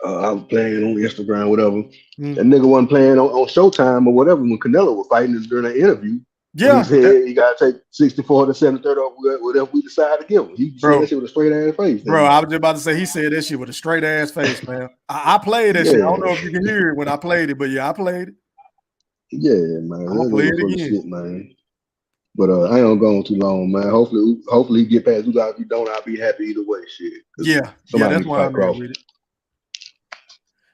I was playing on Instagram, whatever. That nigga wasn't playing on Showtime or whatever when Canelo was fighting during that interview. Yeah, he said he got to take 64 to 730 or whatever we decide to give him. He said that shit with a straight ass face. Bro, I was just about to say he said that shit with a straight ass face, man. I played that shit. I don't know if you can hear it when I played it, but yeah, I played it. Yeah, man. I'm gonna play it again. Shit, man. But I ain't gonna go on too long, man. Hopefully he get past Ugas. If you don't, I'll be happy either way. Shit. Yeah, that's why I'm with it.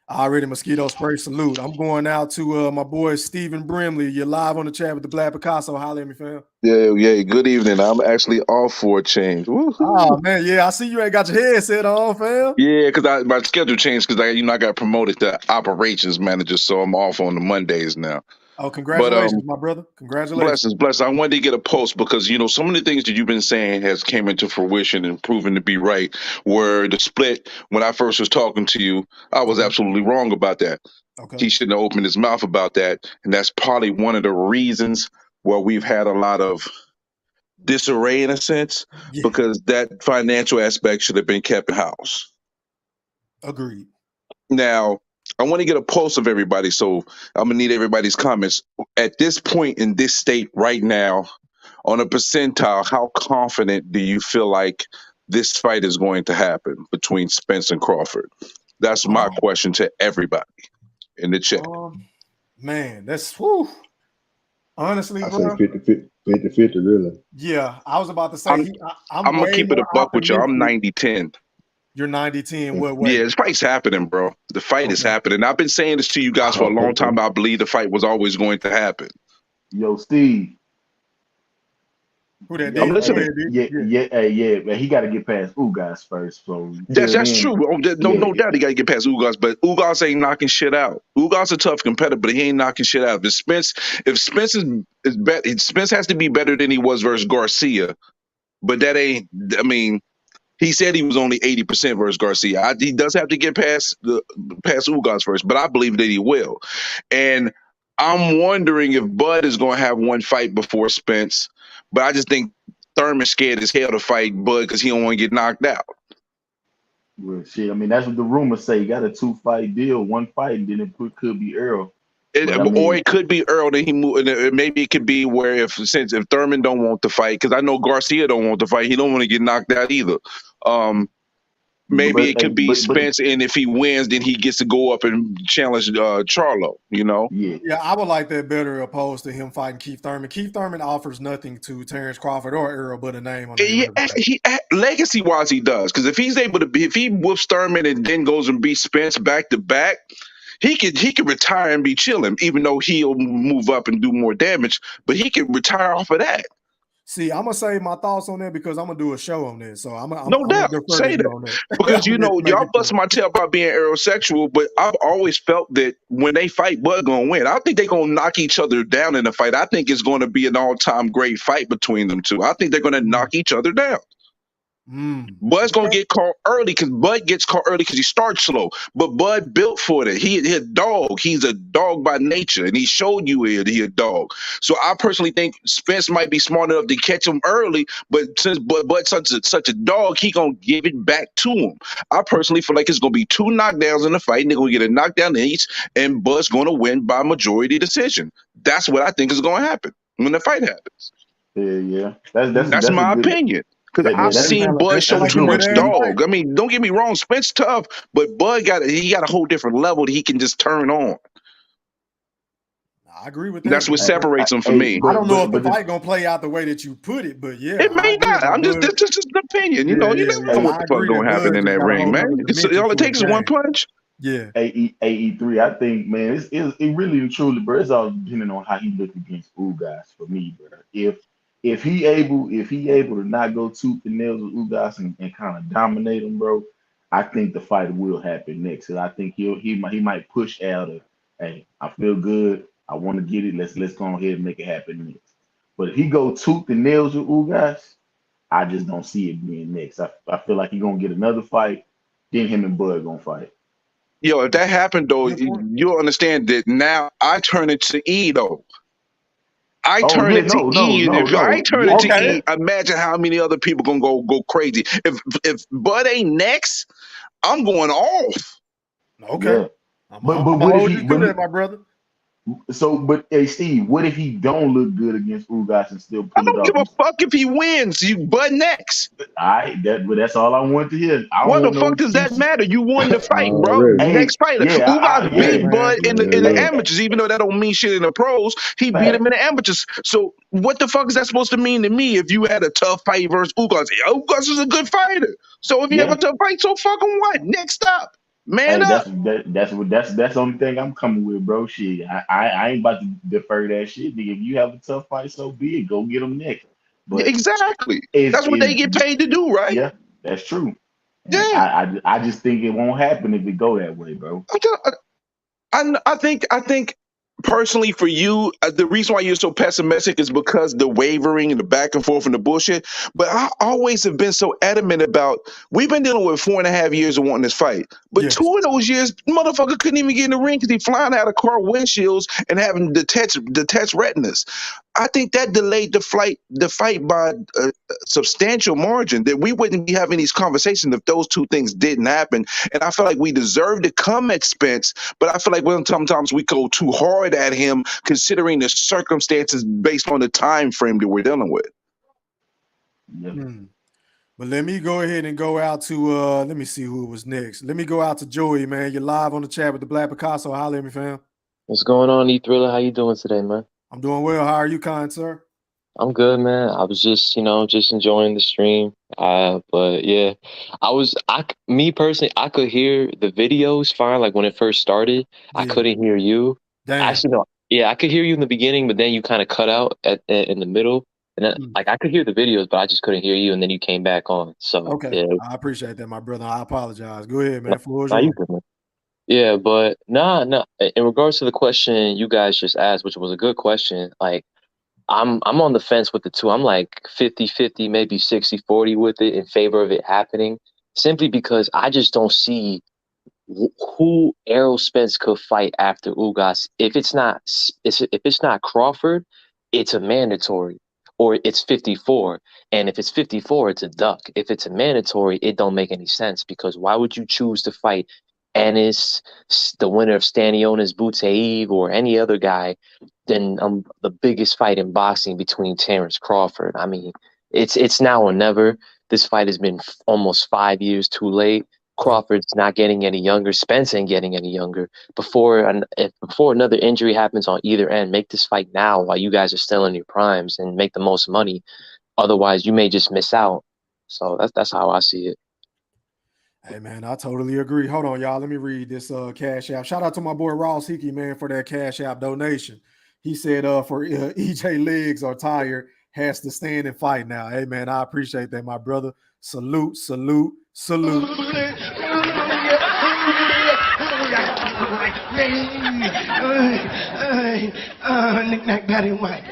Already Mosquito Spray, salute. I'm going out to my boy Stephen Brimley. You're live on the chat with the Black Picasso. Holler at me, fam. Yeah. Good evening. I'm actually off for a change. Woo-hoo. Oh man, yeah. I see you ain't got your headset on, fam. Yeah, because my schedule changed because I got promoted to operations manager, so I'm off on the Mondays now. Oh, congratulations, my brother. Congratulations. Blessings. I wanted to get a post because, you know, some of the things that you've been saying has came into fruition and proven to be right. Where the split, when I first was talking to you, I was absolutely wrong about that. Okay. He shouldn't have opened his mouth about that. And that's probably one of the reasons where we've had a lot of disarray in a sense, because that financial aspect should have been kept in-house. Agreed. Now, I want to get a pulse of everybody, so I'm gonna need everybody's comments. At this point in this state right now, on a percentile, how confident do you feel like this fight is going to happen between Spence and Crawford? That's my question to everybody in the chat. Man, that's whew. Honestly, I bro. say 50-50, really. Yeah, I was about to say I'm gonna keep it a buck with you. I'm 90-10. You're 90-10. What way? Yeah, this fight's happening, bro. The fight is happening. I've been saying this to you guys for a long time, but I believe the fight was always going to happen. Yo, Steve. Who that? I'm listening. Yeah, man. He got to get past Ugas first. So that's true. No doubt he got to get past Ugas, but Ugas ain't knocking shit out. Ugas a tough competitor, but he ain't knocking shit out. If Spence is better, Spence has to be better than he was versus Garcia, but that ain't. I mean. He said he was only 80% versus Garcia. He does have to get past Ugas first, but I believe that he will. And I'm wondering if Bud is going to have one fight before Spence, but I just think Thurman's scared as hell to fight Bud because he don't want to get knocked out. Well, shit, I mean, that's what the rumors say. You got a 2-fight deal, 1 fight, and then it could be Errol. Or it could be Earl. Then he moved. Maybe it could be where if Thurman don't want to fight, because I know Garcia don't want to fight. He don't want to get knocked out either. maybe But it could be but Spence, and if he wins, then he gets to go up and challenge Charlo. You know? yeah. Yeah, I would like that better opposed to him fighting Keith Thurman. Keith Thurman offers nothing to Terrence Crawford or Errol but a name on their Yeah, resume. legacy wise, he does, because if he's able to be, if he whoops Thurman and then goes and beats Spence back to back, he could retire and be chilling, even though he'll move up and do more damage. But he could retire off of that. See, I'm gonna save my thoughts on that because I'm gonna do a show on this. So I'm No gonna doubt. defer to Say you that. on that. Because, I'm you gonna know, make y'all it bust my tail about being aerosexual, but I've always felt that when they fight, Bud gonna win. I don't think they're gonna knock each other down in the fight. I think it's gonna be an all-time great fight between them two. I think they're gonna knock each other down. Bud's gonna get caught early because Bud gets caught early because he starts slow. But Bud built for that. He a dog. He's a dog by nature, and he showed you he a dog. So I personally think Spence might be smart enough to catch him early, but since Bud's such a dog, he gonna give it back to him. I personally feel like it's gonna be 2 knockdowns in the fight, and they're gonna get a knockdown each, and Bud's gonna win by majority decision. That's what I think is gonna happen when the fight happens. Yeah. That's That's a my good. opinion. Because Yeah, I've seen Bud show that's a too good one, much Steve. dog. I mean, don't get me wrong, Spence tough, but Bud got a whole different level that he can just turn on. I agree with that, That's what man. separates him from Hey, me. I don't know if the but fight gonna play out the way that you put it, but yeah, It I may agree not. that I'm just Bud. this is just an opinion. You know, you never know Hey, what I the fuck agree gonna that happen Bud in just that got a ring, whole man. nother dimension All it to his takes is one game. punch. Yeah. AE3, I think, man, it really and truly, bro. It's all depending on how he look against Ugas for me, bro. If he able to not go tooth and nails with Ugas and kind of dominate him, bro, I think the fight will happen next. And I think he might push out of, hey, I feel good, I want to get it. Let's go ahead and make it happen next. But if he go tooth and nails with Ugas, I just don't see it being next. I feel like he's gonna get another fight, then him and Bud gonna fight. Yo, if that happened though, Good point. you'll understand that now I turn it to E though. I Oh turn yeah, it to E, and if I turn it yeah, to Okay. E, imagine how many other people gonna go crazy. If Bud ain't next, I'm going off. Okay. yeah. I'm But gonna what if hold he? you to that, my brother. But hey, Steve, what if he don't look good against Ugas and still I pull it don't give off? a fuck if he wins. You Bud next. But that's all I want to hear. I don't What the want no fuck does that excuses. matter? You won the fight, bro. Already. Hey, Next fighter. yeah, Ugas Hey, beat yeah. man. Bud in the Yeah. amateurs, even though that don't mean shit in the pros. He beat him Fact. in the amateurs. So what the fuck is that supposed to mean to me if you had a tough fight versus Ugas? Ugas is a good fighter. So if you have a Yeah. tough fight, so fucking what? Next up. Man Hey, up. that's the only thing I'm coming with, bro. Shit, I ain't about to defer that shit. Nigga. If you have a tough fight, so be it. Go get them next. Yeah, But exactly. is That's what they get paid to do, right? yeah, that's true. And Yeah. I just think it won't happen if it go that way, bro. I think personally for you, the reason why you're so pessimistic is because the wavering and the back and forth and the bullshit. But I always have been so adamant about. We've been dealing with 4.5 years of wanting this fight, but Yes. 2 of those years, motherfucker couldn't even get in the ring because he flying out of car windshields and having detached retinas. I think that delayed the fight by a substantial margin. That we wouldn't be having these conversations if those 2 things didn't happen. And I feel like we deserve to come at Spence, but I feel like sometimes we go too hard at him considering the circumstances based on the time frame that we're dealing with. Yeah. But let me go ahead and go out to let me see who was next. Let me go out to Joey, man. You're live on the chat with the Black Picasso. Holler at me, fam. What's going on, E-Thriller? How you doing today, man? I'm doing well. How are you, kind sir? I'm good, man. I was just enjoying the stream. But yeah, me personally, I could hear the videos fine. Like when it first started, I Yeah. couldn't hear you. Damn. Actually, no. Yeah, I could hear you in the beginning, but then you kind of cut out in the middle. And then, like I could hear the videos, but I just couldn't hear you. And then you came back on. So Okay. yeah, I appreciate that, my brother. I apologize. Go ahead, man. no, Floor is no, you yours. good, man. Yeah, but nah. In regards to the question you guys just asked, which was a good question, like. I'm on the fence with the 2. I'm like 50-50, maybe 60-40 with it in favor of it happening, simply because I just don't see who Errol Spence could fight after Ugas. If it's not Crawford, it's a mandatory, or it's 54. And if it's 54, it's a duck. If it's a mandatory, it don't make any sense, because why would you choose to fight Ennis, the winner of Stanionis Butaev, or any other guy than the biggest fight in boxing between Terrence Crawford? I mean, it's now or never. This fight has been almost 5 years too late. Crawford's not getting any younger. Spence ain't getting any younger. Before another injury happens on either end, make this fight now while you guys are still in your primes and make the most money. Otherwise, you may just miss out. So that's how I see it. Hey man, I totally agree. Hold on, y'all. Let me read this Cash App. Shout out to my boy Ross Hickey, man, for that Cash App donation. He said for EJ legs are tired, has to stand and fight now. Hey man, I appreciate that, my brother. Salute, salute, salute. Knick-knack, Patty White.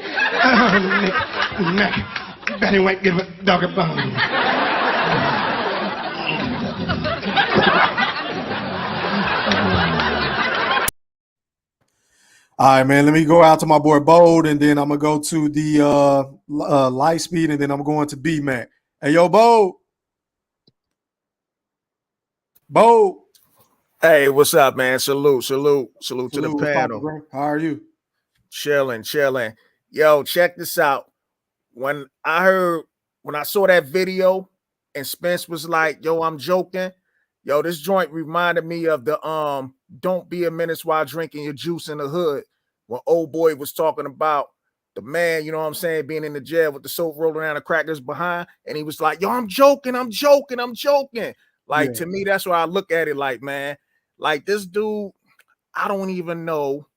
Knick-knack, Patty White, give a dog a bone. All right, man. Let me go out to my boy Bold, and then I'm gonna go to the Light Speed, and then I'm going to B-Mac. Hey, yo, Bold. Bold. Hey, what's up, man? Salute to the panel. Poppin', how are you? Chilling. Yo, check this out. When I saw that video and Spence was like, yo, I'm joking. Yo, this joint reminded me of the don't be a menace while drinking your juice in the hood. When old boy was talking about the man, you know what I'm saying, being in the jail with the soap rolling around the crackers behind, and he was like, yo, I'm joking. Like, to me, that's why I look at it like, man, like this dude, I don't even know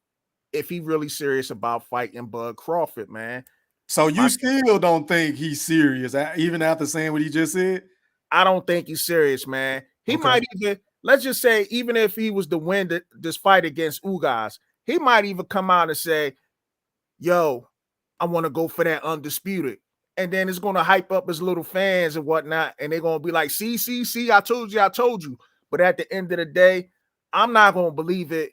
if he really serious about fighting Bud Crawford, man. So you still don't think he's serious, even after saying what he just said? I don't think he's serious, man. He might even, let's just say, even if he was to win this fight against Ugas, he might even come out and say, yo, I want to go for that undisputed. And then it's going to hype up his little fans and whatnot. And they're going to be like, see, I told you. But at the end of the day, I'm not going to believe it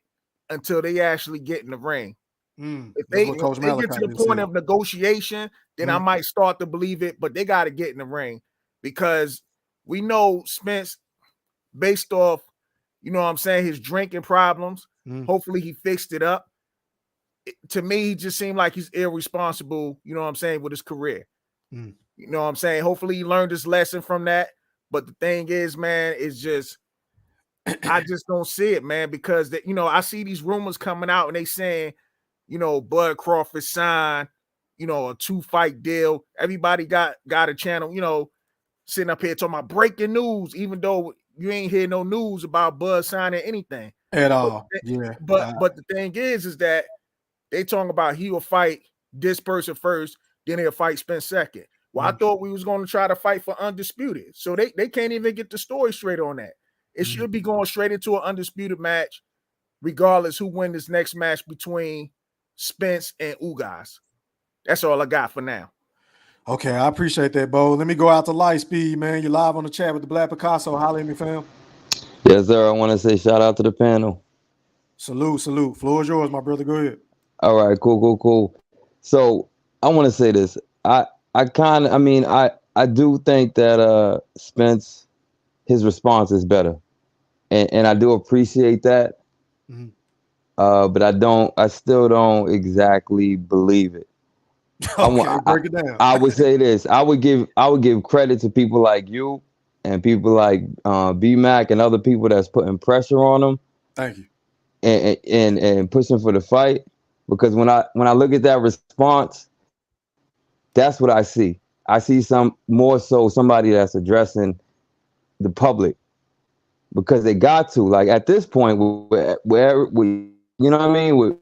until they actually get in the ring. If they get to the point of negotiation, then I might start to believe it. But they got to get in the ring, because we know Spence, based off, you know what I'm saying, his drinking problems. Hopefully he fixed it up. To me, he just seemed like he's irresponsible, you know what I'm saying, with his career. You know what I'm saying? Hopefully he learned his lesson from that. But the thing is, man, it's just, I just don't see it, man, because you know, I see these rumors coming out and they saying, you know, Bud Crawford signed, you know, a 2-fight deal. Everybody got a channel, you know, sitting up here talking about breaking news, even though you ain't hear no news about Bud signing anything at all. But the thing is that they talking about he will fight this person first, then he'll fight Spence second. Well, I thought we was going to try to fight for undisputed. So they can't even get the story straight on that. It should be going straight into an undisputed match, regardless who win this next match between Spence and Ugas. That's all I got for now. Okay, I appreciate that, Bo. Let me go out to Light Speed, man. You're live on the chat with the Black Picasso. Holla at me, fam. Yes, sir. I want to say shout out to the panel. Salute. Floor is yours, my brother. Go ahead. All right, cool. So I want to say this. I do think that Spence, his response is better, and I do appreciate that. But I still don't exactly believe it. Okay, break it down. I would say this. I would give credit to people like you and people like B-Mac and other people that's putting pressure on him. Thank you. And pushing for the fight, because when I look at that response, that's what I see. I see somebody that's addressing the public, because they got to, like, at this point where we, you know what I mean?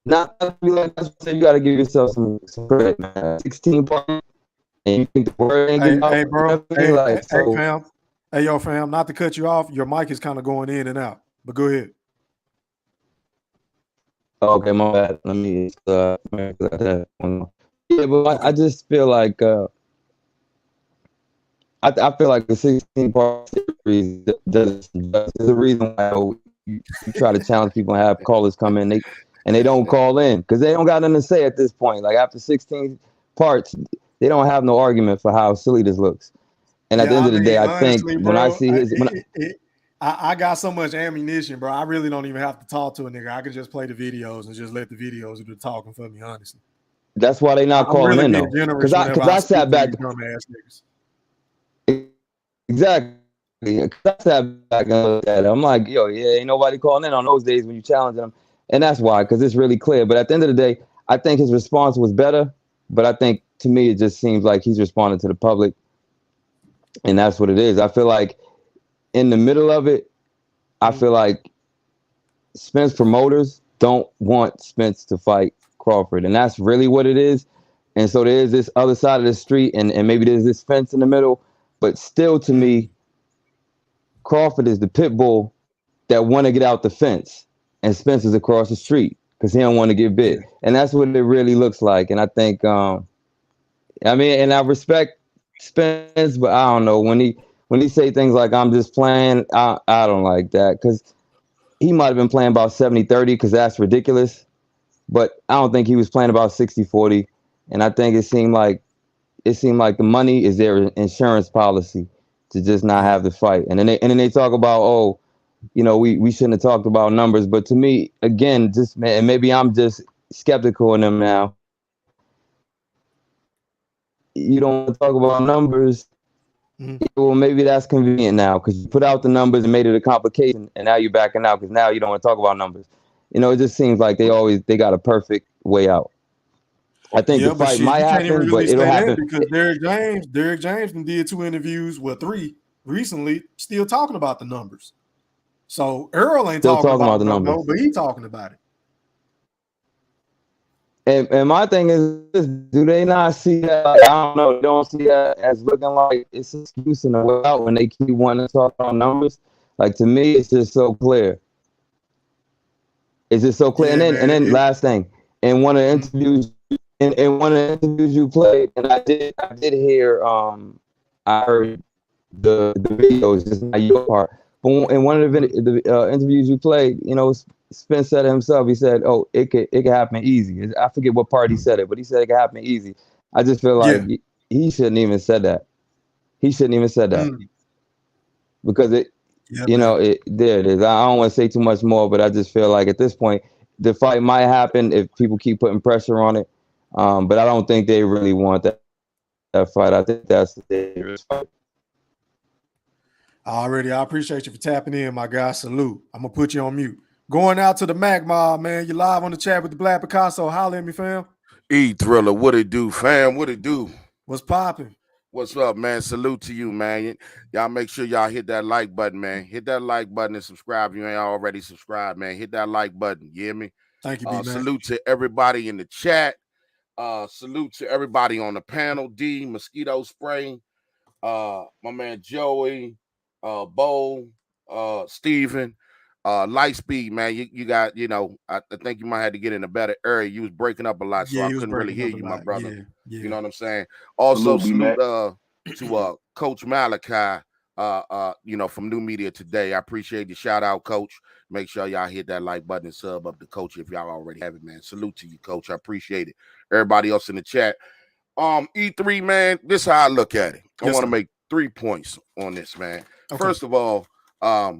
Not to be like, you got to give yourself some credit, man. 16 points, and you think the word ain't getting out. Hey, bro. Fam. Hey, yo, fam. Not to cut you off, your mic is kind of going in and out, but go ahead. Okay, my bad. Let me. Yeah, but I just feel like I feel like the 16-part series does the reason why you try to challenge people and have callers come in. They don't call in because they don't got nothing to say at this point. Like, after 16 parts, they don't have no argument for how silly this looks. And at the end of the day, I think when I see his, I got so much ammunition, bro. I really don't even have to talk to a nigga. I can just play the videos and just let the videos do the talking for me, honestly. That's why they not calling in, though. Because I sat back. Dumbass niggas. Exactly. I sat back and looked at it. I'm like, yo, yeah, ain't nobody calling in on those days when you challenging him. And that's why, because it's really clear. But at the end of the day, I think his response was better. But I think, to me, it just seems like he's responding to the public. And that's what it is. I feel like in the middle of it, I feel like Spence promoters don't want Spence to fight Crawford. And that's really what it is. And so there's this other side of the street, and maybe there's this fence in the middle. But still, to me, Crawford is the pit bull that want to get out the fence, and Spence is across the street because he don't want to get bit. And that's what it really looks like. And I think, I mean, and I respect Spence, but I don't know, when he say things like, I'm just playing, I don't like that, because he might have been playing about 70-30 because that's ridiculous. But I don't think he was playing about 60-40. And I think it seemed like the money is their insurance policy to just not have the fight. And then they talk about, oh, you know, we shouldn't have talked about numbers. But to me, again, and maybe I'm just skeptical in them now. You don't want to talk about numbers. Well, maybe that's convenient now because you put out the numbers and made it a complication, and now you're backing out because now you don't want to talk about numbers. You know, it just seems like they got a perfect way out. I think the fight might happen, but it'll happen because Derek James did 2 interviews, 3 recently, still talking about the numbers. So Errol ain't talking about the numbers, but he talking about it. And my thing is, do they not see that? Like, I don't know. They don't see that as looking like it's an excuse in the way out when they keep wanting to talk about numbers. Like, to me, it's just so clear. It's just so clear. Yeah, and then last thing, in one of the interviews. In one of the interviews you played, and I did hear, I heard the videos, just not your part. But in one of the interviews you played, you know, Spence said it himself. He said, "Oh, it could happen easy." I forget what part he said it, but he said it could happen easy. I just feel like he shouldn't even said that. He shouldn't even said that because there it is. I don't want to say too much more, but I just feel like at this point, the fight might happen if people keep putting pressure on it. But I don't think they really want that fight. I think that's the dangerous fight. I appreciate you for tapping in, my guy. Salute. I'm gonna put you on mute. Going out to the Mac Mob, man. You live on the chat with the Black Picasso. Holler at me, fam. Thriller, what it do, fam? What it do? What's popping? What's up, man? Salute to you, man. Y'all make sure y'all hit that like button, man. Hit that like button and subscribe. If you ain't already subscribed, man. Hit that like button. You hear me? Thank you, B-Man. Salute to everybody in the chat. Salute to everybody on the panel. D, Mosquito Spray, my man Joey, Bo, Steven, Lightspeed, man. You got, you know, I think you might have to get in a better area. You was breaking up a lot, so I couldn't really hear you, my brother. Yeah. You know what I'm saying? Also, salute to Coach Malachi, you know, from New Media Today. I appreciate the shout out, Coach. Make sure y'all hit that like button and sub up to Coach if y'all already have it, man. Salute to you, Coach. I appreciate it. Everybody else in the chat. E3, man, this is how I look at it. I want to make 3 points on this, man. Okay. First of all, I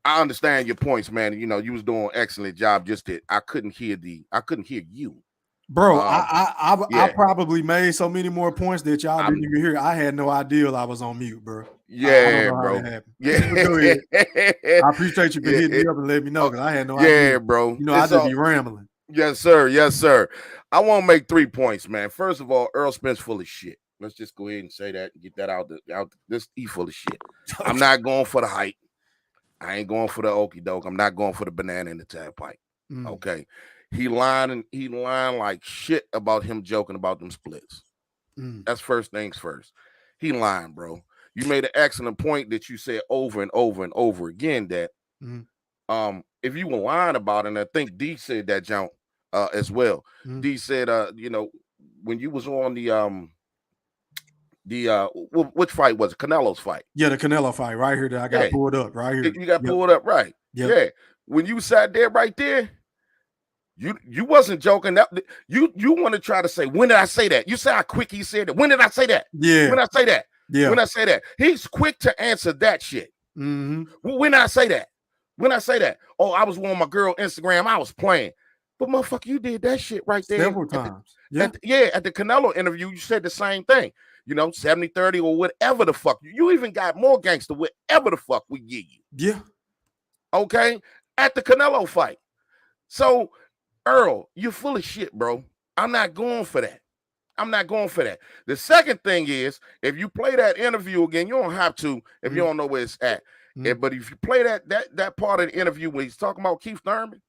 understand your points, man. You know, you was doing an excellent job. Just that I couldn't hear you. Bro, I probably made so many more points that y'all didn't even hear. I had no idea I was on mute, bro. Yeah, bro. Yeah, go ahead. I appreciate you for hitting me up and letting me know because I had no idea. Yeah, bro. You know, I just be rambling. Yes, sir. Yes, sir. I want to make 3 points, man. First of all, Errol Spence full of shit. Let's just go ahead and say that and get that out. This he full of shit. I'm not going for the hype. I ain't going for the okie doke. I'm not going for the banana in the tailpipe. Okay. He lying like shit about him joking about them splits. That's first things first. He lying, bro. You made an excellent point that you said over and over and over again that if you were lying about it, and I think D said that, John, as well. D said, you know, when you was on which fight was it? Canelo's fight. Yeah, the Canelo fight right here that I got pulled up right here. You got pulled up, right? Yeah. When you sat there right there, you wasn't joking. That you want to try to say, when did I say that? You say how quick he said it. When did I say that? Yeah. When I say that? Yeah. When I say that? He's quick to answer that shit. When I say that? When I say that? Oh, I was on my girl Instagram. I was playing. But motherfucker, you did that shit right there. Several times. At the Canelo interview, you said the same thing. 70-30 or whatever the fuck. You even got more gangster, whatever the fuck we give you. Yeah. Okay? At the Canelo fight. So, Earl, you're full of shit, bro. I'm not going for that. I'm not going for that. The second thing is, if you play that interview again, you don't have to if you don't know where it's at. But if you play that part of the interview when he's talking about Keith Thurman,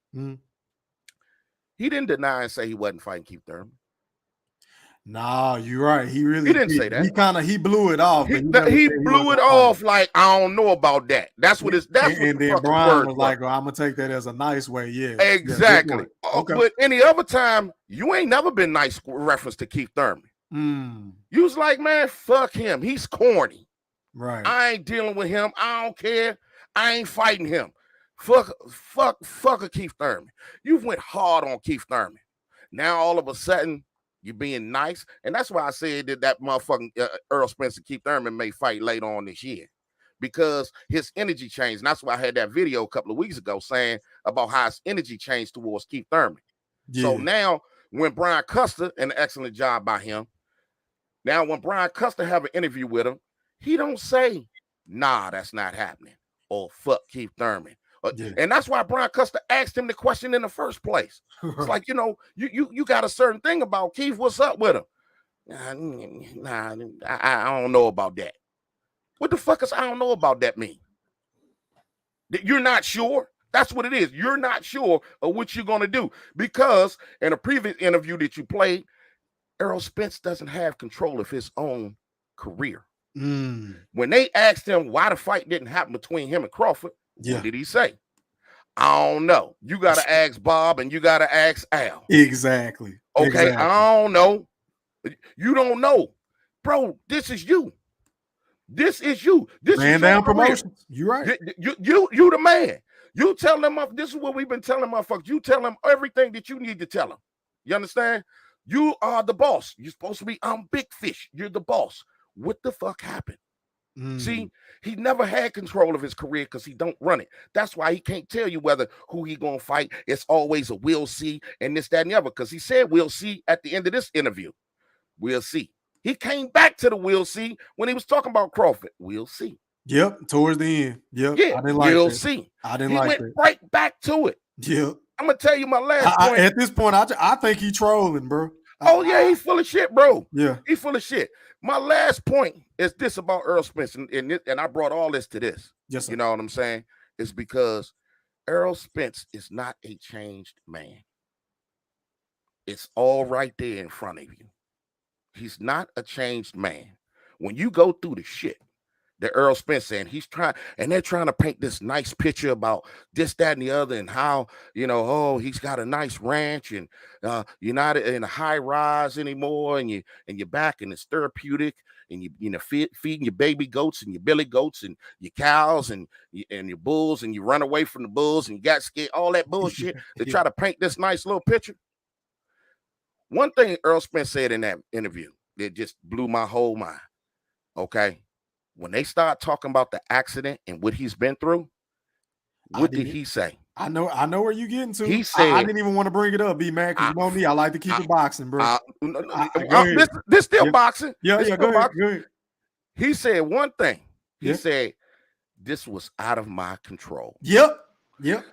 he didn't deny and say he wasn't fighting Keith Thurman. Nah, you're right. He really He didn't say that. He blew it off. He blew it off like, I don't know about that. That's what it's. That's what and the then fucking Brian word was like, "Oh, I'm gonna take that as a nice way." Yeah, exactly. Yeah, okay. But any other time, you ain't never been nice with reference to Keith Thurman. You was like, man, fuck him. He's corny. Right. I ain't dealing with him. I don't care. I ain't fighting him. Fuck a Keith Thurman. You went hard on Keith Thurman. Now all of a sudden you're being nice, and that's why I said that motherfucking Errol Spence and Keith Thurman may fight later on this year, because his energy changed. And that's why I had that video a couple of weeks ago saying about how his energy changed towards Keith Thurman. Yeah. So now when Brian Custer, an excellent job by him. Now when Brian Custer have an interview with him, he don't say, "Nah, that's not happening," or "Fuck Keith Thurman." And that's why Brian Custer asked him the question in the first place. It's like, you got a certain thing about Keith. What's up with him? Nah, I don't know about that. What the fuck is I don't know about that mean? You're not sure? That's what it is. You're not sure of what you're going to do. Because in a previous interview that you played, Errol Spence doesn't have control of his own career. When they asked him why the fight didn't happen between him and Crawford, what did he say? I don't know. You got to ask Bob and you got to ask Al. Exactly. Okay, exactly. I don't know. You don't know. Bro, this is you. This is you. This Man is down your career. promotions. You're right. You the man. You tell them, this is what we've been telling motherfuckers. You tell them everything that you need to tell them. You understand? You are the boss. You're supposed to be, I'm big fish. You're the boss. What the fuck happened? See, he never had control of his career because he don't run it. That's why he can't tell you who he gonna fight. It's always a we'll see and this, that, and the other. Because he said we'll see at the end of this interview. We'll see. He came back to the we'll see when he was talking about Crawford. We'll see. Yep, towards the end. Yep. Yeah, I didn't like we'll that. see. I didn't he like went that. right back to it. Yep. I'm gonna tell you my last point. At this point, I think he trolling, bro. Yeah, he's full of shit, bro. Yeah, he's full of shit. My last point is this about Errol Spence, and I brought all this to this. Yes, sir. You know what I'm saying? It's because Errol Spence is not a changed man. It's all right there in front of you. He's not a changed man. When you go through the shit that Errol Spence saying, they're trying to paint this nice picture about this, that, and the other, and how, he's got a nice ranch, and you're not in a high rise anymore, and you're back, and it's therapeutic, and feeding your baby goats and your billy goats and your cows and your bulls, and you run away from the bulls and you got scared, all that bullshit to try to paint this nice little picture. One thing Errol Spence said in that interview that just blew my whole mind. Okay. When they start talking about the accident and what he's been through, what did he say? I know where you're getting to. He said, I didn't even want to bring it up, B man, because you know me, I like to keep it boxing, bro. This still boxing. Go ahead. He said one thing. He said, this was out of my control. Yep. It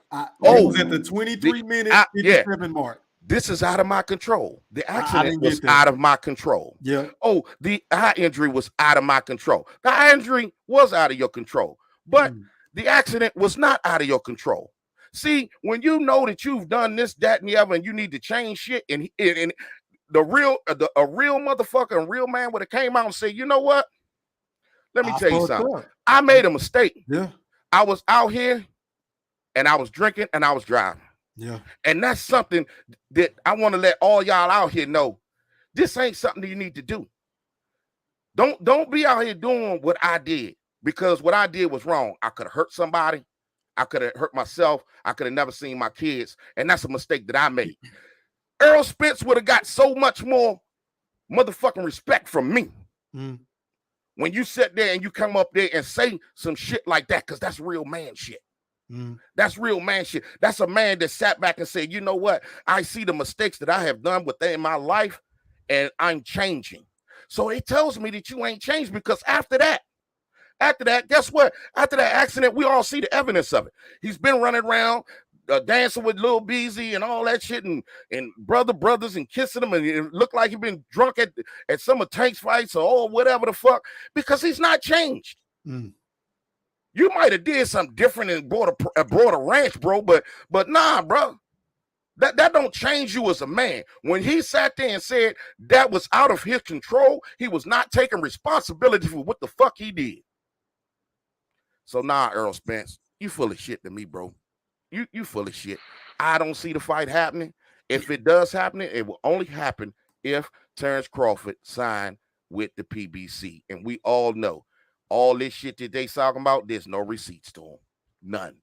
was at the 23-minute 57 mark. This is out of my control. The accident was out of my control. Yeah. Oh, the eye injury was out of my control. The eye injury was out of your control, but the accident was not out of your control. See, when you know that you've done this, that, and the other, and you need to change shit, and a real motherfucker, a real man would have came out and said, you know what? Let me tell you something. I made a mistake. Yeah. I was out here, and I was drinking, and I was driving. Yeah. And that's something that I want to let all y'all out here know. This ain't something that you need to do. Don't be out here doing what I did, because what I did was wrong. I could have hurt somebody. I could have hurt myself. I could have never seen my kids. And that's a mistake that I made. Errol Spence would have got so much more motherfucking respect from me. When you sit there and you come up there and say some shit like that, because that's real man shit. That's real man shit. That's a man that sat back and said, you know what? I see the mistakes that I have done within my life, and I'm changing. So it tells me that you ain't changed, because after that, guess what? After that accident, we all see the evidence of it. He's been running around dancing with Lil Beezy and all that shit, and brothers and kissing them, and it looked like he been drunk at some of Tank's fights or whatever the fuck, because he's not changed. You might have did something different and brought a ranch, bro, but nah, bro. That don't change you as a man. When he sat there and said that was out of his control, he was not taking responsibility for what the fuck he did. So nah, Errol Spence, you full of shit to me, bro. You full of shit. I don't see the fight happening. If it does happen, it will only happen if Terrence Crawford signed with the PBC. And we all know all this shit that they talking about, there's no receipts to them.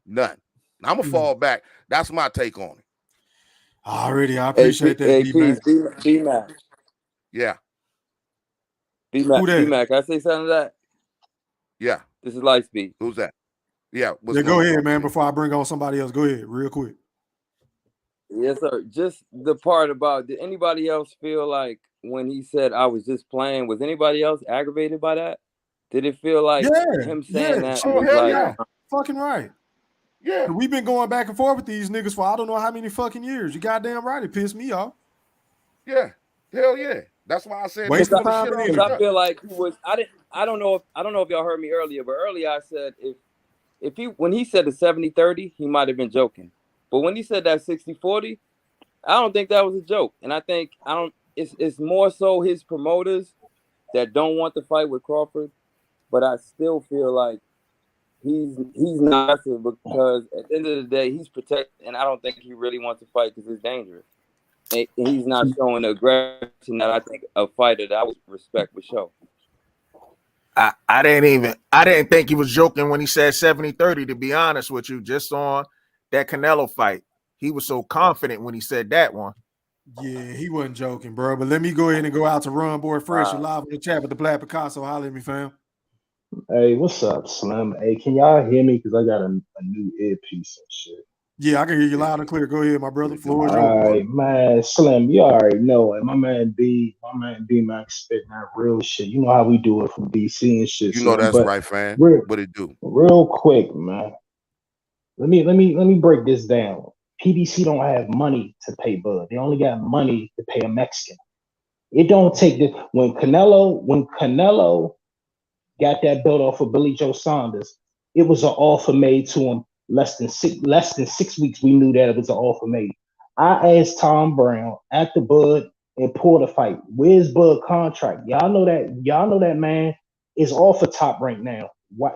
None. I'm going to fall back. That's my take on it. Already, I appreciate that, B-Mac. Yeah. B-Mac, can I say something to that? Yeah. This is Lightspeed. Who's that? Yeah. Go ahead, man, before I bring on somebody else. Go ahead, real quick. Yes, sir. Just the part about, did anybody else feel like when he said I was just playing, was anybody else aggravated by that? Did it feel like him saying that was like fucking right? Yeah. We've been going back and forth with these niggas for I don't know how many fucking years. You goddamn right, it pissed me off. Yeah. Hell yeah. That's why I said waste of time. Because I feel like he was, I don't know if y'all heard me earlier, but earlier I said when he said the 70-30, he might have been joking. But when he said that 60-40, I don't think that was a joke. And I think it's more so his promoters that don't want to fight with Crawford, but I still feel like he's not, because at the end of the day, he's protected, and I don't think he really wants to fight because it's dangerous. And he's not showing the aggression that I think a fighter that I would respect would show. I didn't think he was joking when he said 70-30, to be honest with you, just on that Canelo fight. He was so confident when he said that one. Yeah, he wasn't joking, bro. But let me go ahead and go out to Run Boy Fresh. You're live on the chat with the Black Picasso. Holler at me, fam. Hey, what's up, Slim? Hey, can y'all hear me? Because I got a new earpiece and shit. Yeah, I can hear you loud and clear. Go ahead, my brother. Floor is yours. All right, man. Slim, you already know it. My man B-Mac spitting that real shit. You know how we do it from DC and shit. You know Slim. that's right, fam. What it do? Real quick, man. Let me break this down. PBC don't have money to pay Bud. They only got money to pay a Mexican. It don't take this. When Canelo got that belt off of Billy Joe Saunders, it was an offer made to him. Less than 6 weeks, we knew that it was an offer made. I asked Tom Brown at the Bud and Porter fight, where's Bud contract? Y'all know that man is off a Top Rank now.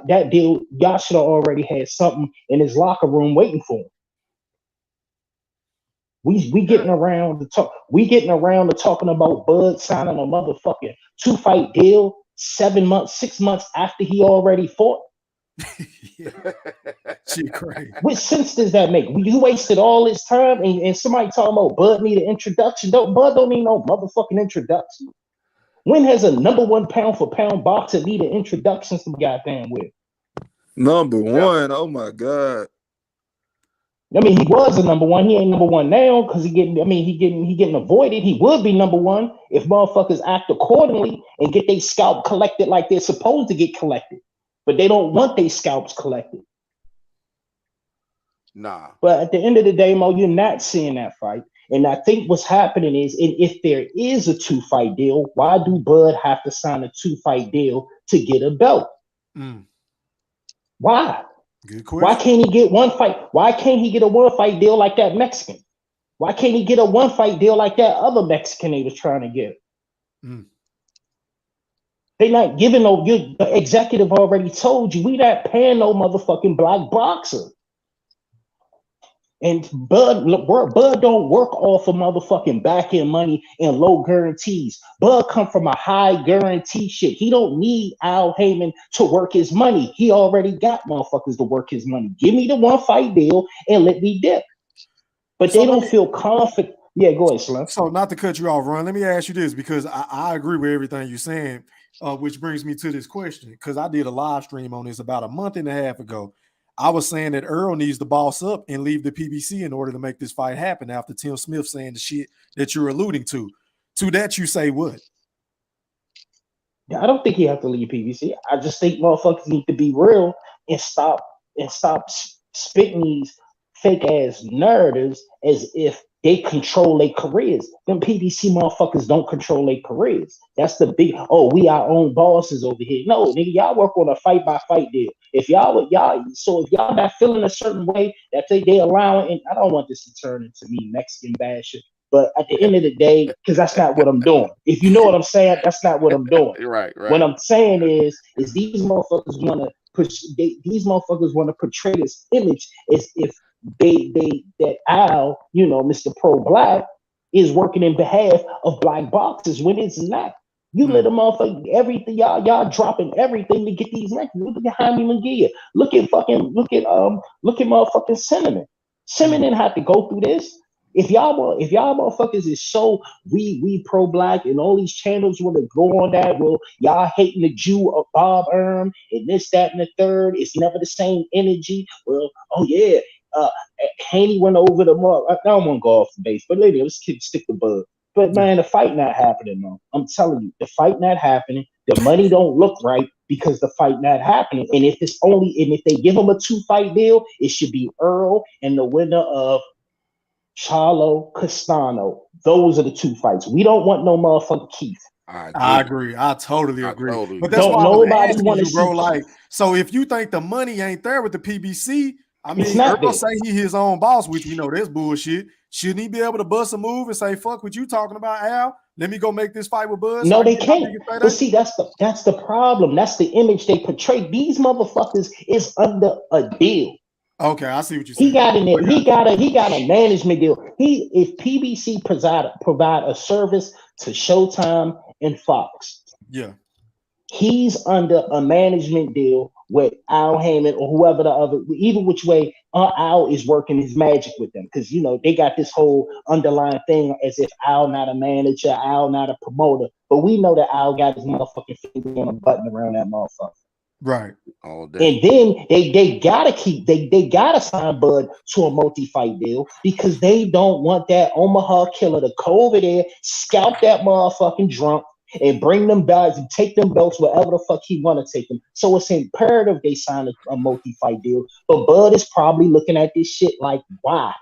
That deal, y'all should have already had something in his locker room waiting for him. We getting around to talk. We getting around to talking about Bud signing a motherfucking 2-fight deal 6 months after he already fought. She crazy. What sense does that make? You wasted all this time and somebody talking about Bud need an introduction. Bud don't need no motherfucking introduction. When has a number one pound for pound boxer need an introduction some goddamn with? Number one, oh my God. I mean, he was a number one. He ain't number one now because he getting avoided. He would be number one if motherfuckers act accordingly and get their scalp collected like they're supposed to get collected. But they don't want their scalps collected. Nah. But at the end of the day, Mo, you're not seeing that fight. And I think what's happening is, if there is a 2-fight deal, why do Bud have to sign a 2-fight deal to get a belt? Why? Good question. Why can't he get one fight? Why can't he get a 1-fight deal like that Mexican? Why can't he get a 1-fight deal like that other Mexican he was trying to get? They not giving no. The executive already told you we not paying no motherfucking black boxer. And Bud don't work off of motherfucking back end money and low guarantees. Bud come from a high guarantee shit. He don't need Al Heyman to work his money. He already got motherfuckers to work his money. Give me the 1-fight deal and let me dip. But they don't feel confident. Yeah, go ahead, Slim. So not to cut you off, Ron, let me ask you this, because I agree with everything you're saying, which brings me to this question, because I did a live stream on this about a month and a half ago. I was saying that Earl needs to boss up and leave the PBC in order to make this fight happen after Tim Smith saying the shit that you're alluding to. To that you say what? I don't think he has to leave PBC. I just think motherfuckers need to be real and stop spitting these fake ass narratives as if they control their careers. Them PBC motherfuckers don't control their careers. That's the big, we our own bosses over here. No, nigga, y'all work on a fight by fight deal. If y'all not feeling a certain way that they allowing, and I don't want this to turn into me Mexican bashing, but at the end of the day, because that's not what I'm doing. If you know what I'm saying, that's not what I'm doing. Right. What I'm saying is these motherfuckers want to portray this image as if that Al, Mr. Pro Black, is working in behalf of black boxers when it's not. You let a motherfucker everything y'all dropping everything to get these necklaces. Look at Jaime Munguia. Look at motherfucking Cinnamon. Cinnamon didn't have to go through this. If y'all motherfuckers is so we pro black and all these channels want to go on that, well, y'all hating the Jew of Bob Erm and this, that, and the third. It's never the same energy. Well, Haney went over the mark. I don't want to go off the base, but lady, let's stick the bug. But man, the fight not happening, man. I'm telling you, the fight not happening. The money don't look right because the fight not happening. And if they give him a 2-fight deal, it should be Earl and the winner of Charlo Castano. Those are the 2 fights. We don't want no motherfucking Keith. I agree. I totally agree. But that's Don't why I was nobody asking wanna you, bro. see- Like, so if you think the money ain't there with the PBC, I It's mean, not Earl there. say he his own boss, which we know that's bullshit. Shouldn't he be able to bust a move and say, "Fuck what you talking about, Al? Let me go make this fight with Bud"? No, they can't. But see, that's the problem. That's the image they portray. These motherfuckers is under a deal. Okay, I see what you're saying. He got in there. He got a management deal. If PBC provide a service to Showtime and Fox, Yeah. he's under a management deal with Al Heyman or whoever the other, either which way, Al is working his magic with them because they got this whole underlying thing as if Al not a manager, Al not a promoter, but we know that Al got his motherfucking finger on a button around that motherfucker. Right. All day. And then they gotta sign Bud to a multi-fight deal because they don't want that Omaha killer to go over there, scalp that motherfucking drunk, and bring them belts and take them belts wherever the fuck he want to take them. So it's imperative they sign a multi-fight deal. But Bud is probably looking at this shit like, why?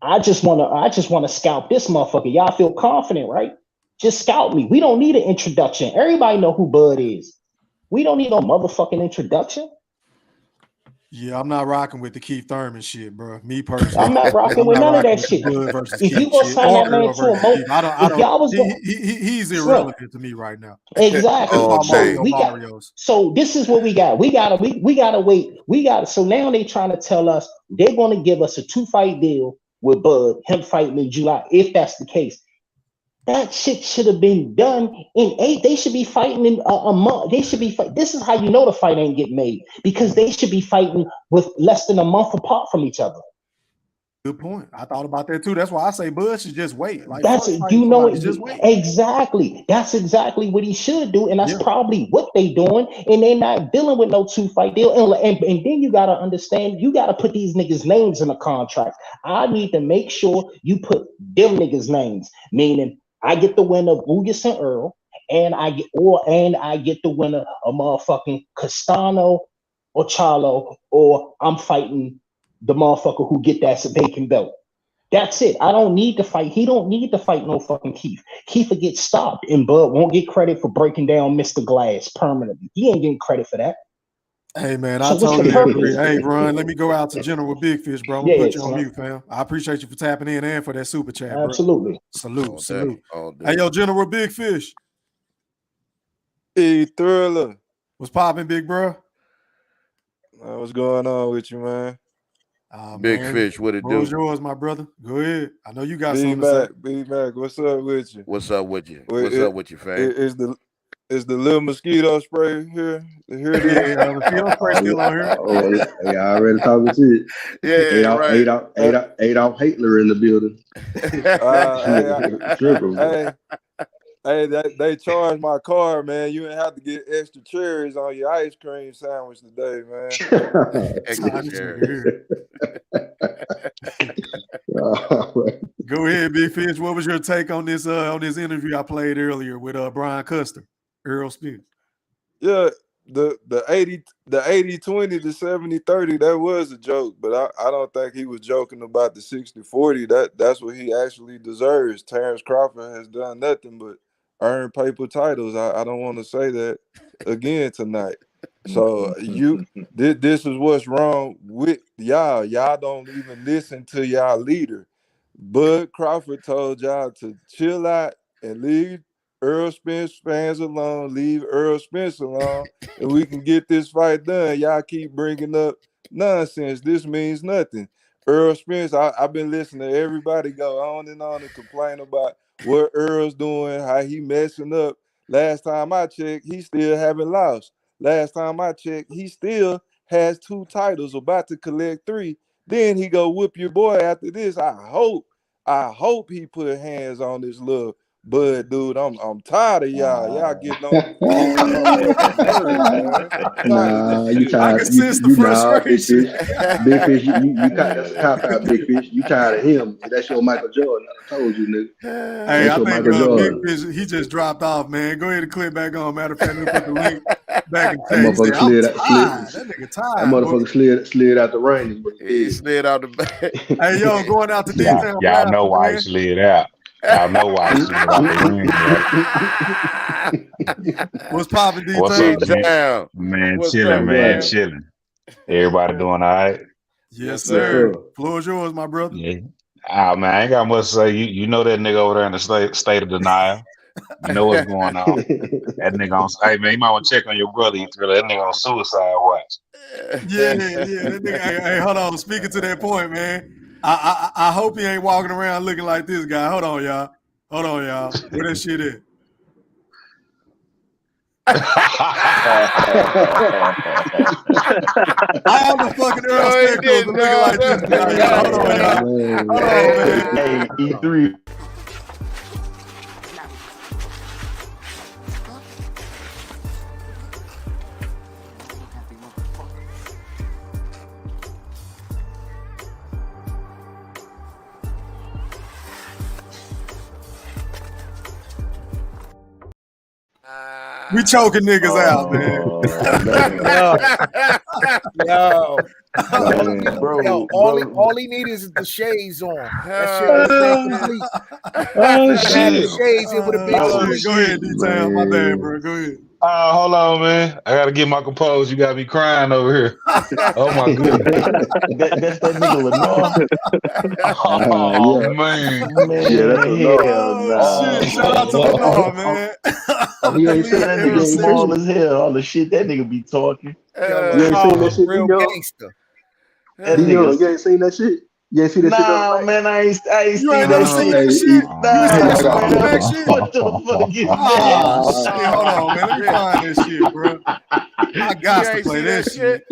I just wanna scalp this motherfucker. Y'all feel confident, right? Just scalp me. We don't need an introduction. Everybody know who Bud is. We don't need no motherfucking introduction. Yeah, I'm not rocking with the Keith Thurman shit, bro. Me personally, I'm not rocking with none of that shit. If you gonna sign that man to a multi, I don't. He's irrelevant to me right now. Exactly. So this is what we got. We gotta wait. So now they trying to tell us they're gonna give us a 2-fight deal with Bud, him fighting in July. If that's the case, that shit should have been done in 8. They should be fighting in a month. They should be fight. This is how you know the fight ain't getting made because they should be fighting with less than a month apart from each other. Good point. I thought about that too. That's why I say Bud should just wait. Like That's fuck fighting somebody, just wait. exactly. That's exactly what he should do, and that's probably what they doing. And they're not dealing with no 2-fight deal. And then you gotta understand, you gotta put these niggas' names in the contract. I need to make sure you put them niggas' names, meaning I get the winner of Boogus and Earl, and I get the winner of motherfucking Castano or Charlo, or I'm fighting the motherfucker who get that vacant belt. That's it. I don't need to fight. He don't need to fight no fucking Keith. Keith will get stopped, and Bud won't get credit for breaking down Mr. Glass permanently. He ain't getting credit for that. Hey man, So I what's the totally purpose? agree. Hey, Ron, let me go out to General Big Fish, bro. I'm gonna put you on mute, fam. I appreciate you for tapping in and for that super chat, bro. Absolutely. Salute. Hey, yo, General Big Fish. Hey, Thriller. What's popping, big bro? What's going on with you, man? Big Fish, what it do? What's yours, my brother? Go ahead. I know you got B something to say. Mac, B Mac, what's up with you? What's up with you? What's up with you, fam? Is the little mosquito spray here? Here it is. Yeah, mosquito spray still on here. Oh, yeah, already talking shit. Yeah, right. Adolf Hitler in the building. Hey, they charged my car, man. You didn't have to get extra cherries on your ice cream sandwich today, man. Extra cherries. Go ahead, Big Fish. What was your take on this interview I played earlier with Brian Custer, Errol Spence? Yeah, the 80-20 to 70-30, that was a joke, but I don't think he was joking about the 60-40. That's what he actually deserves. Terrence Crawford has done nothing but earn paper titles. I don't want to say that again tonight. So this is what's wrong with y'all. Y'all don't even listen to y'all leader. Bud Crawford told y'all to chill out and leave Errol Spence fans alone, leave Errol Spence alone, and we can get this fight done. Y'all keep bringing up nonsense. This means nothing. Errol Spence, I've been listening to everybody go on and complain about what Earl's doing, how he messing up. Last time I checked, he still haven't lost. Last time I checked, he still has 2 titles, about to collect 3. Then he go whoop your boy after this. I hope he put hands on this little Bud dude. I'm tired of y'all. Y'all getting on my nerves, man. Nah, you I tired. can sense the You nah, Big frustration. Fish. Big Fish, you caught that's a cop out, Big Fish. You tired of him. That's your Michael Jordan. I told you, nigga. Hey, That's I your think Michael Big Jordan. Fish, he just dropped off, man. Go ahead and click back on. Matter of fact, let me put the link back in That chat. He said, motherfucker I'm slid tired. That nigga that tired, boy. motherfucker slid out the rain is what he He did. slid out the back. Hey, yo, going out to Y'all, D-Town y'all know Blaster, why he man. slid out. Y'all know why he slid out the ring, right? What's poppin', What's D-Town? up, G? Damn. Man, What's chilling, up, man, man? chilling. Everybody doing all right? Yes, Yes, sir. sir. Floor is yours, my brother. Yeah. Ah, man, I ain't got much to say. You know that nigga over there in the state of denial. You know what's going on. That nigga on. Hey, man, you might want to check on your brother. That nigga on suicide watch. Yeah. That nigga, hey, hold on. Speaking to that point, man. I hope he ain't walking around looking like this guy. Hold on, y'all. Where that shit at? All the fucking Earl No, he Spectros are didn't, looking dog. like this guy. Y'all. Hold on, y'all. Hold on, man. Hey, E3. We choking niggas out, man. Yo. Bro, all he needs is the shades on. That shit would have brought him to sleep. Oh, If he had the shit. shades, it would have been Shit. Go ahead, sleep. D-Town. My bad, bro. Go ahead. Hold on, man. I gotta get my composure. You got me crying over here. Oh my goodness. That's that nigga Lenore. Oh yeah. man. Yeah, that's Man, enough. hell Oh, shit. Shout out to Lenore, man. You ain't seen that you nigga ain't small seen as hell. All the shit that nigga be talking. Yo, you ain't seen Lenore that is shit, real D-Young? gangster. That D-Young, you nigga's ain't seen that shit? You ain't seen that shit the other nah, night? man. I ain't You seen ain't that never Oh, seen shit. that hey, shit? You ain't seen Nah, that I Super got Mac man. shit? What the fuck is Oh, that? shit. Hold on, man. Let me find that shit, bro. I You got to ain't play see that that shit? shit.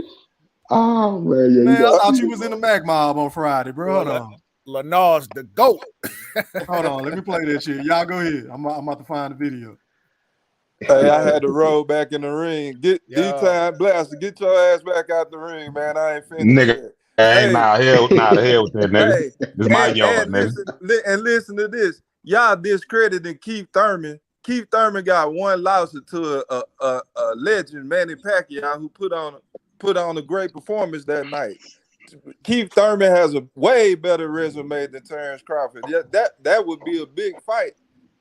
Oh man, yeah, you Man, I gotta thought see you it, was in the bro. Mac Mob on Friday, bro. Hold on. Lenore's the GOAT. Hold on. Let me play that shit. Y'all go ahead. I'm about to find the video. Hey, I had to roll back in the ring. Get Yo. D-Time Blaster, get your ass back out the ring, man. I ain't finished Nigga. yet. Ain't Hey, the hell with that nigga. hey, This my yard, and nigga. listen to this. Y'all discrediting Keith Thurman. Keith Thurman got one loss to a legend, Manny Pacquiao, who put on a great performance that night. Keith Thurman has a way better resume than Terrence Crawford. Yeah, that would be a big fight.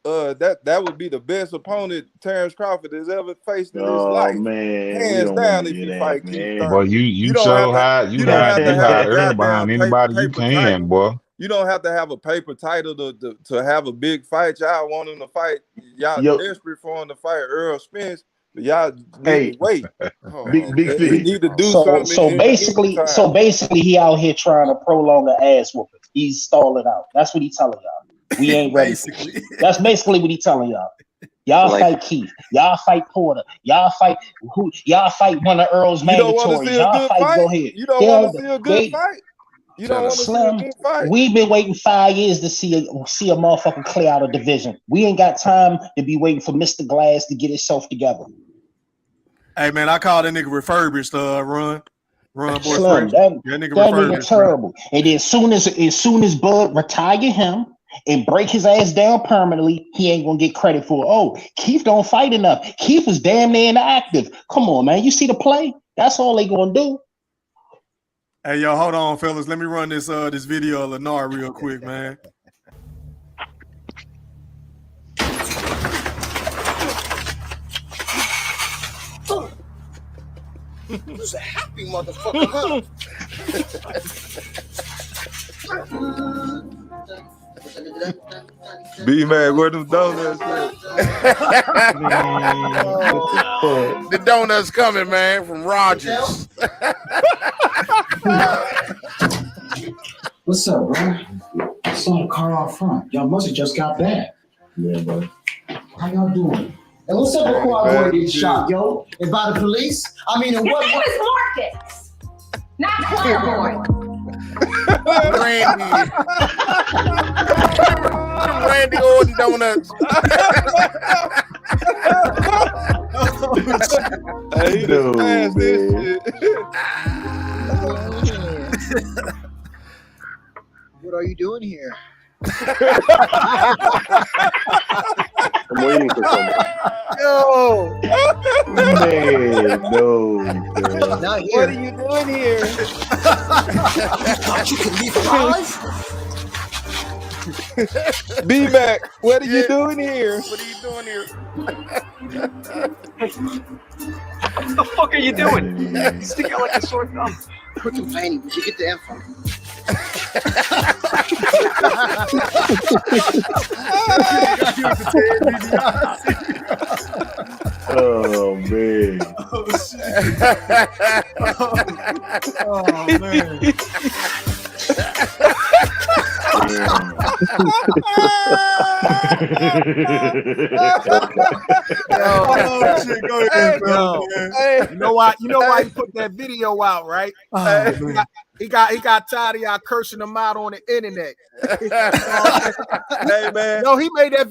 That would be the best opponent Terrence Crawford has ever faced in his Oh life, man, we hands don't want down. to If hear he that, fight Keith man. Boy, Thurman, you don't so have to. high, You don't have to you have a hide earn goddamn behind anybody you paper can, title. boy. You don't have to have a paper title to have a big fight. Y'all want him to fight. Y'all Yo, desperate for him to fight Errol Spence, but y'all need to hey, wait. big He fish. need to do So something so in the basically, meantime. he out here trying to prolong an ass whooping. He's stalling out. That's what he's telling y'all. We ain't ready for this. Basically. That's basically what he's telling y'all. Y'all Like fight Keith. Y'all fight Porter. Y'all fight who? Y'all fight one of Earl's You don't want to mandatories. see a Y'all good fight. Go fight. ahead. You don't want Yeah, to see a good they fight. You don't Tell want him. to see a Slim. good fight. We've been waiting 5 years to see a motherfucker clear out a division. We ain't got time to be waiting for Mr. Glass to get himself together. Hey, man, I call that nigga refurbished, Run Boy Slim, Fresh. that That nigga nigga refurbished, bro. terrible. And then soon as Bud retire him and break his ass down permanently, he ain't gonna get credit for it. Oh, Keith don't fight enough. Keith was damn near inactive. Come on, man. You see the play? That's all they gonna do. Hey, yo, hold on, fellas. Let me run this this video of Lennar real quick, man. You's a happy motherfucker, huh? B man, where them donuts at? The donuts coming, man, from Rogers. What's up, bro? I saw the car out front. Y'all must have just got back. Yeah, bro. How y'all doing? And what's up before I go to get shot, yo? And by the police? I mean, His name is Marcus, not Claiborne. Randy Orton donuts. Hey, he just passed this shit. What are you doing here? I'm waiting for someone. Yo! Man, no. Not here. What are you doing here? Thought you could leave alive? B-Mac, what are you doing here? What are you doing here? What the fuck are you doing? You stick out like a sore thumb. Quit complaining. Did you get the info? Oh man. Oh shit. Oh man. Oh shit, go ahead, bro. Hey, you know why he put that video out, right? Oh, He got tired of y'all cursing him out on the internet. Hey man. No, he made that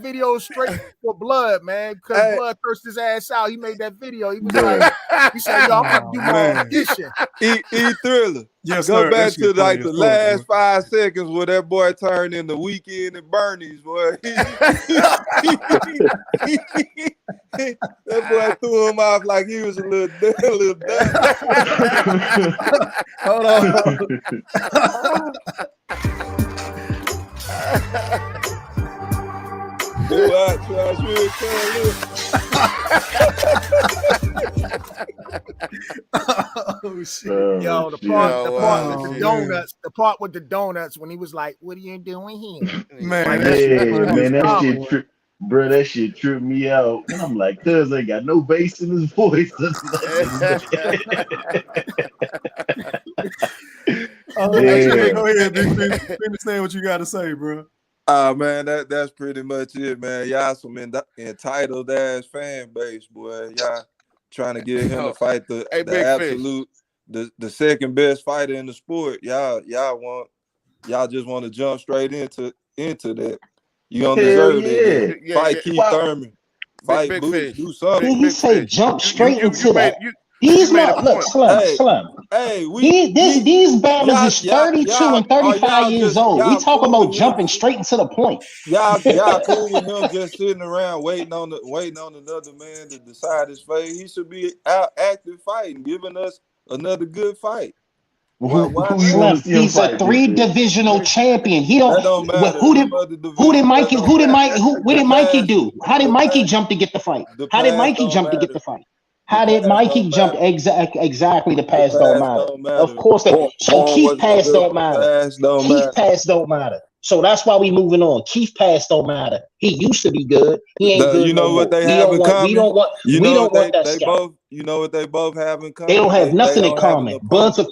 video straight for Blood, man. Because Blood cursed his ass out. He made that video. He was like, he said, yo, I'm about to do my audition. E Thriller. Yes, Go sir. back That to shit like funny the as fuck, last 5 seconds where that boy turned in the Weekend at Bernie's, boy. That boy threw him off like he was a little dumb. Hold on. Oh shit. Yo, the part with the donuts when he was like, "What are you doing here?" Man, that shit tripped. Bro, that shit tripped me out. And I'm like, cuz ain't got no bass in his voice. Go ahead, finish saying what you got to say, bro. Man, that's pretty much it, man. Y'all some entitled ass fan base, boy. Y'all trying to get him to fight the absolute, the second best fighter in the sport. Y'all just want to jump straight into that. You don't deserve it. Fight Keith Thurman. Fight Big Boots. Fish. Do something. He said jump straight into that. These not look, Slim. Hey, these battles is 32 and 35 years old. We talking about jumping straight into the point. Y'all cool with him just sitting around waiting on another man to decide his fate. He should be out active fighting, giving us another good fight. Slim, he's a 3-divisional champion. He don't. That don't matter. Who did Mikey do? How did Mikey jump to get the fight? How did Mikey jump to get the fight? How did Mikey jump exactly? The pass don't matter. Of course, so Keith pass don't matter. Keith pass don't matter. So that's why we moving on. Keith pass don't matter. He used to be good. He ain't good. You know what they have in common? We don't want that both. You know what they both have in common? They don't have nothing in common. Bud's a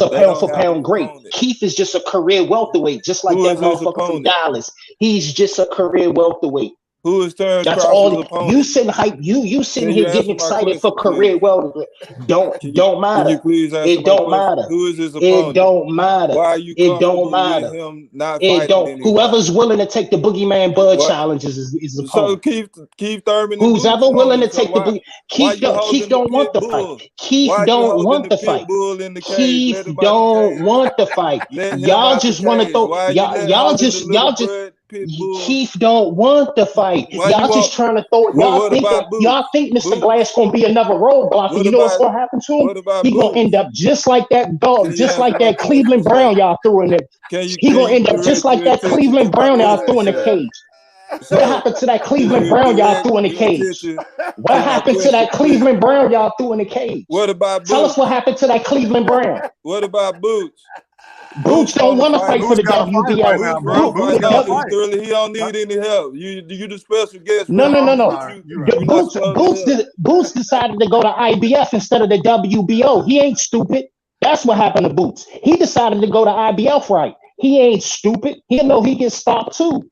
pound for pound great. Keith is just a career welterweight, just like that motherfucker from Dallas. He's just a career welterweight. Who is Terrence That's Crawford's all. opponent? You sitting hype. You sitting Can you here getting answer my excited for question, please? career well. Don't Can you matter. please answer It my don't question? matter. Who is his It opponent? don't matter. Why are you It don't comfortable with matter. him not It fighting don't. anybody? Whoever's willing to take the boogeyman bud What? challenges is the So opponent. Keith Thurman and Who's Boots ever willing won. to So take the why boogie? you Keith holding the don't want pit the fight. bull? Keith Why you don't holding want the the pit fight. bull in the cage? Keith Let him out the don't cage. want the fight. Let him Y'all out the just want to cage. throw. Why you holding the little bud pit bull? Keith don't want the fight. Why you Y'all just want? trying to throw. What about Boots? Y'all think Mr. Boots? Glass gonna be another roadblock, and What you know what's about gonna happen to him? what about He gonna Boots? end up just like that dog, Can you just answer like my that question, Cleveland sir? Brown y'all threw in there. He gonna end up just direct like your that attention to Cleveland my Brown y'all question, threw in the sir? cage. What Sir, happened to that can Cleveland you Brown y'all direct threw in the your cage? attention What to my happened to question, that please? Cleveland Brown y'all threw in the cage? What about Tell us Boots? what happened to that Cleveland Brown. What about Boots? Boots don't want to fight for the Boots got a fight WBO. right now, bro. Boots got a fight. He don't need any help. You the special guest. No. referee. The Boots decided to go to IBF instead of the WBO. He ain't stupid. That's what happened to Boots. He decided to go to IBF, right? He ain't stupid. He know he gets stopped too.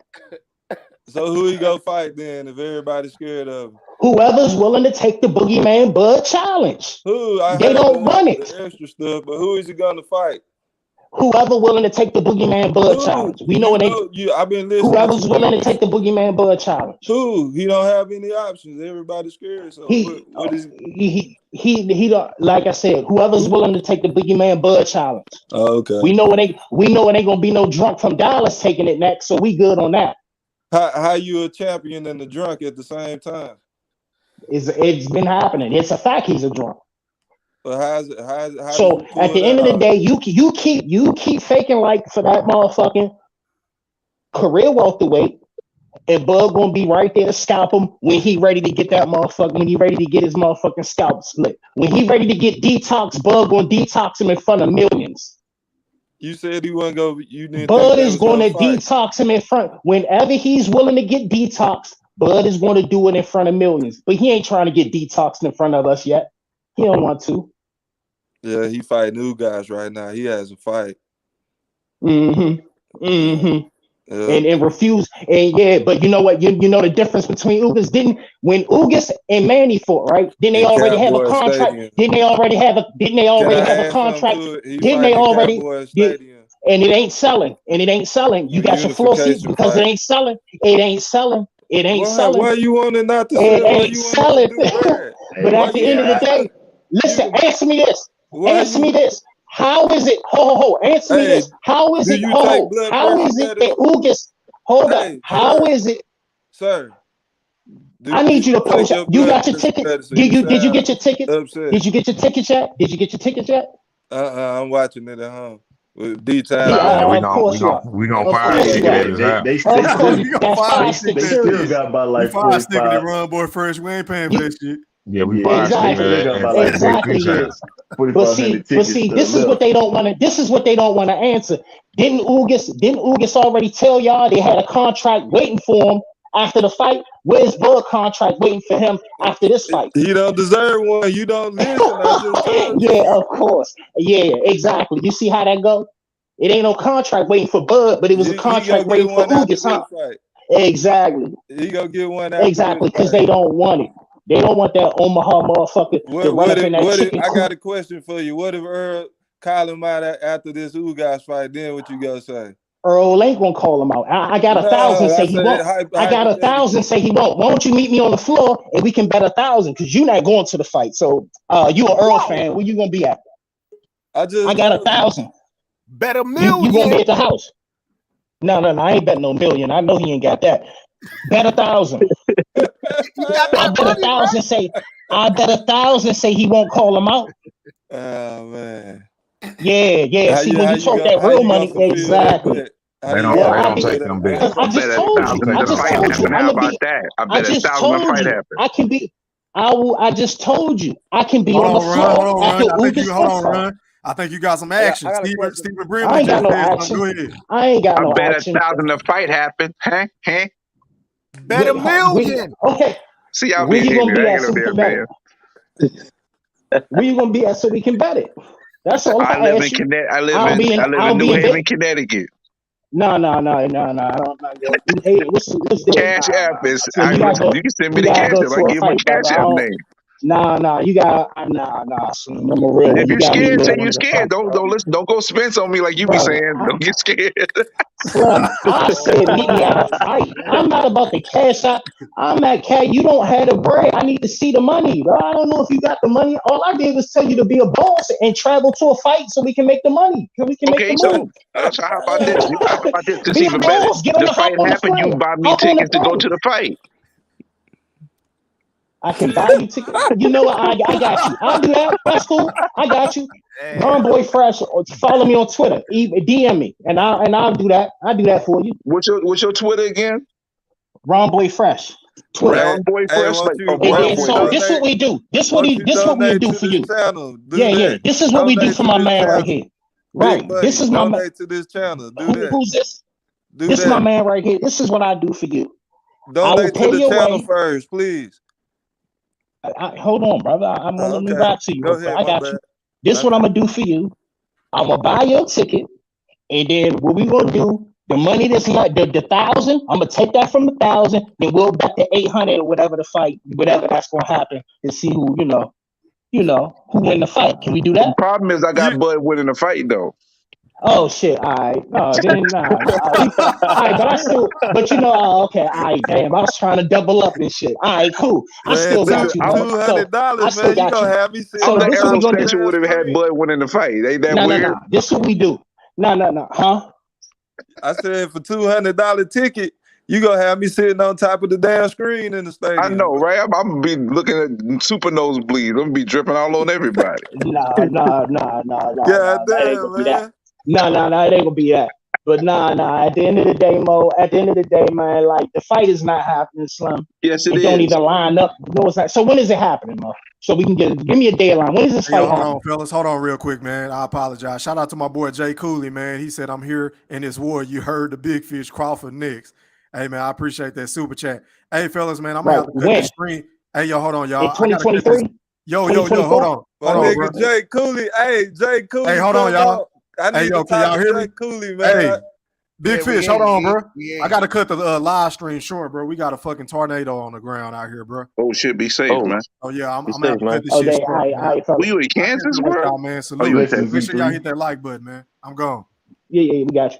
So who he go fight then if everybody's scared of him? Whoever's willing to take the Boogeyman Bud challenge. Who? I They heard don't want it. the extra stuff, but who is he gonna fight? Whoever willing to take the Boogeyman Bud challenge. We know it ain't. I've been listening. Whoever's willing to take the Boogeyman Bud challenge. Who? He don't have any options. Everybody's scared. So what is he don't, like I said, whoever's willing to take the Boogeyman Bud challenge. Oh, okay. We know it ain't gonna be no drunk from Dallas taking it next, so we good on that. How you a champion and a drunk at the same time? It's been happening. It's a fact he's a drunk. But how So at the end of the day, you keep faking like for that motherfucking career welterweight, and Bud gonna be right there to scalp him when he ready to get that motherfucker. When he ready to get his motherfucking scalp split. When he ready to get detox, Bud gonna detox him in front of millions. You said he wasn't go. You didn't. Bud is going to detox him in front. Whenever he's willing to get detoxed, Bud is going to do it in front of millions. But he ain't trying to get detoxed in front of us yet. He don't want to. Yeah, he fighting new guys right now. He has a fight. And refuse. And yeah, but you know what? You know the difference between Ugas. When Ugas and Manny fought, right? Didn't they already have a contract? Didn't they already have a contract? Didn't they already? And it ain't selling. You got your floor seats because it ain't selling. It ain't selling. Why you wanting not to sell? It ain't selling. But at the end of the day, listen, answer me this. Answer me this. How is it? Answer me this. How is it? How is it that Ugas? Hold up. How is it, sir? I need you to post. You got your ticket? Did you get your ticket? Did you get your ticket yet? Did you get your ticket yet? I'm watching it at home. With D-Time. We gonna fire stick it. They still got about like 5 stick in the 45. run, boy. First, we ain't paying for that shit. Yeah, we Exactly. But see, this is what they don't want to. This is what they don't want to answer. Didn't Ugas already tell y'all they had a contract waiting for him after the fight? Where's Bud contract waiting for him after this fight? He don't deserve one. You don't listen. I just told you. Yeah, of course. Yeah, exactly. You see how that go? It ain't no contract waiting for Bud, but it was a contract waiting for Ugas, huh? Exactly. He gonna get one exactly because they don't want it. They don't want that Omaha motherfucker to run up in that chicken I got a question for you. What if Earl call him out after this Ugas fight? Then what you gonna say? Earl ain't gonna call him out. I got 1,000 say he won't. I got 1,000 say he won't. Why don't you meet me on the floor and we can bet 1,000? Because you're not going to the fight. So you an Earl fan. Where you gonna be at? I got 1,000. Bet $1 million. You gonna be at the house? No. I ain't betting no million. I know he ain't got that. Bet 1,000. I bet 1,000 say. I bet 1,000 say he won't call him out. Oh man. Yeah. See, when you talk that real money, exactly. They don't take them big. I just told you. How about that? I bet 1,000 the fight happen. I can be. I just told you. I can be on the floor. Hold on, Run. I think you got some action. Stephen Brimley. I ain't got no action. Go ahead. I ain't got no I action. bet 1,000 the fight happen. Huh? Bet $1 million. Okay. See y'all Where be you gonna be I at so we can bet it? Where you gonna be at so we can bet it? That's all I live ask in you. I live in New Haven, Connecticut. No. I don't. You hate it. What's this? Cash app is. So you gotta go. You can send me You the gotta cash go app. to I a give my fight, brother. cash I app don't. name. You got. Slim, I'm a real If one. You you're gotta be scared, say willing you're to scared. fight, Don't brother. listen. Don't go Spence on me like you be Brother, saying. Don't get scared. Slim, I said meet me out a fight. I'm not about the cash out. I'm not cash. You don't have the bread. I need to see the money, bro. I don't know if you got the money. All I did was tell you to be a boss and travel to a fight so we can make the money. So we can make Okay, the so move. how about this? How about this? It's Be a even better. boss. Get on The the hop fight on the happened. You plane. buy me Hop on the tickets to go plane. to the fight. I can buy you tickets. You know what? I got you. I'll do that. That's cool. I got you. Ron Boy Fresh. Follow me on Twitter. DM me, and I'll do that. I'll do that for you. What's your Twitter again? Ron Boy Fresh. Twitter. Ron Boy Fresh, won't like you, And Brown then Boy so Fresh. this what we do. This what Won't you we donate do to for this you. channel? Do Yeah. that. This is what we do Donate for to my this man right channel. here. Big Right. money. This is my man. Donate to this channel. Do that. Who's this? Do This is my that. man right here. This is what I do for you. I will Donate to pay the your channel way. first, please. Hold on, brother. I'm gonna let me Okay. rap to you. Go Real quick. ahead, I my got bad. you. This is what I'm gonna do for you. I'm gonna buy your ticket, and then what we gonna do? The money that's like the 1,000, I'm gonna take that from the 1,000, then we'll bet the 800 or whatever the fight, whatever that's gonna happen, and see who who win the fight. Can we do The that? problem is I got Bud winning the fight though. Oh shit! All right, no, then nah. All right, but okay, all right, damn. I was trying to double up and shit. All right, cool. I Man, still got you, brother. So $200, I still man. You got gonna you. have me sitting So I'm the this what we Errol gonna Spence do? who would have had Bud winning the fight. Ain't that No. weird? This is what we do. No. Huh? I said for $200 ticket, you gonna have me sitting on top of the damn screen in the stadium. I know, right? I'm gonna be looking at super nosebleeds. I'm gonna be dripping all on everybody. Nah. God That ain't damn, gonna be that. man. No, it ain't gonna be that. But nah. At the end of the day, Mo. At the end of the day, man, like the fight is not happening, Slim. Yes, it don't is. even line up. No, it's not. So when is it happening, Mo? So we can give me a deadline. When is this Hey, fight yo, hold happening? on, fellas. Hold on real quick, man. I apologize. Shout out to my boy Jay Cooley, man. He said, I'm here in this war. You heard the big fish, Crawford next. Hey, man, I appreciate that super chat. Hey, fellas, man, I'm going to have to cut this stream. Hey, yo, hold on, y'all. In 2023? Yo, hold on. My Hold on, nigga bro. Jay Cooley. Hey, Jay Cooley. Hey, hold on, y'all. I need to can y'all talk hear to me? Jay Cooley, man. Hey, big fish, hold on, bro. we I got to cut the live stream short, bro. We got a fucking tornado on the ground out here, bro. Oh shit, be safe, man. Oh, yeah, I'm Be going to have safe, to man. cut this shit short, man. Were you in Kansas, bro? Man, Oh, you in salute. Texas. Make sure y'all hit that like button, man. I'm gone. Yeah, we got you.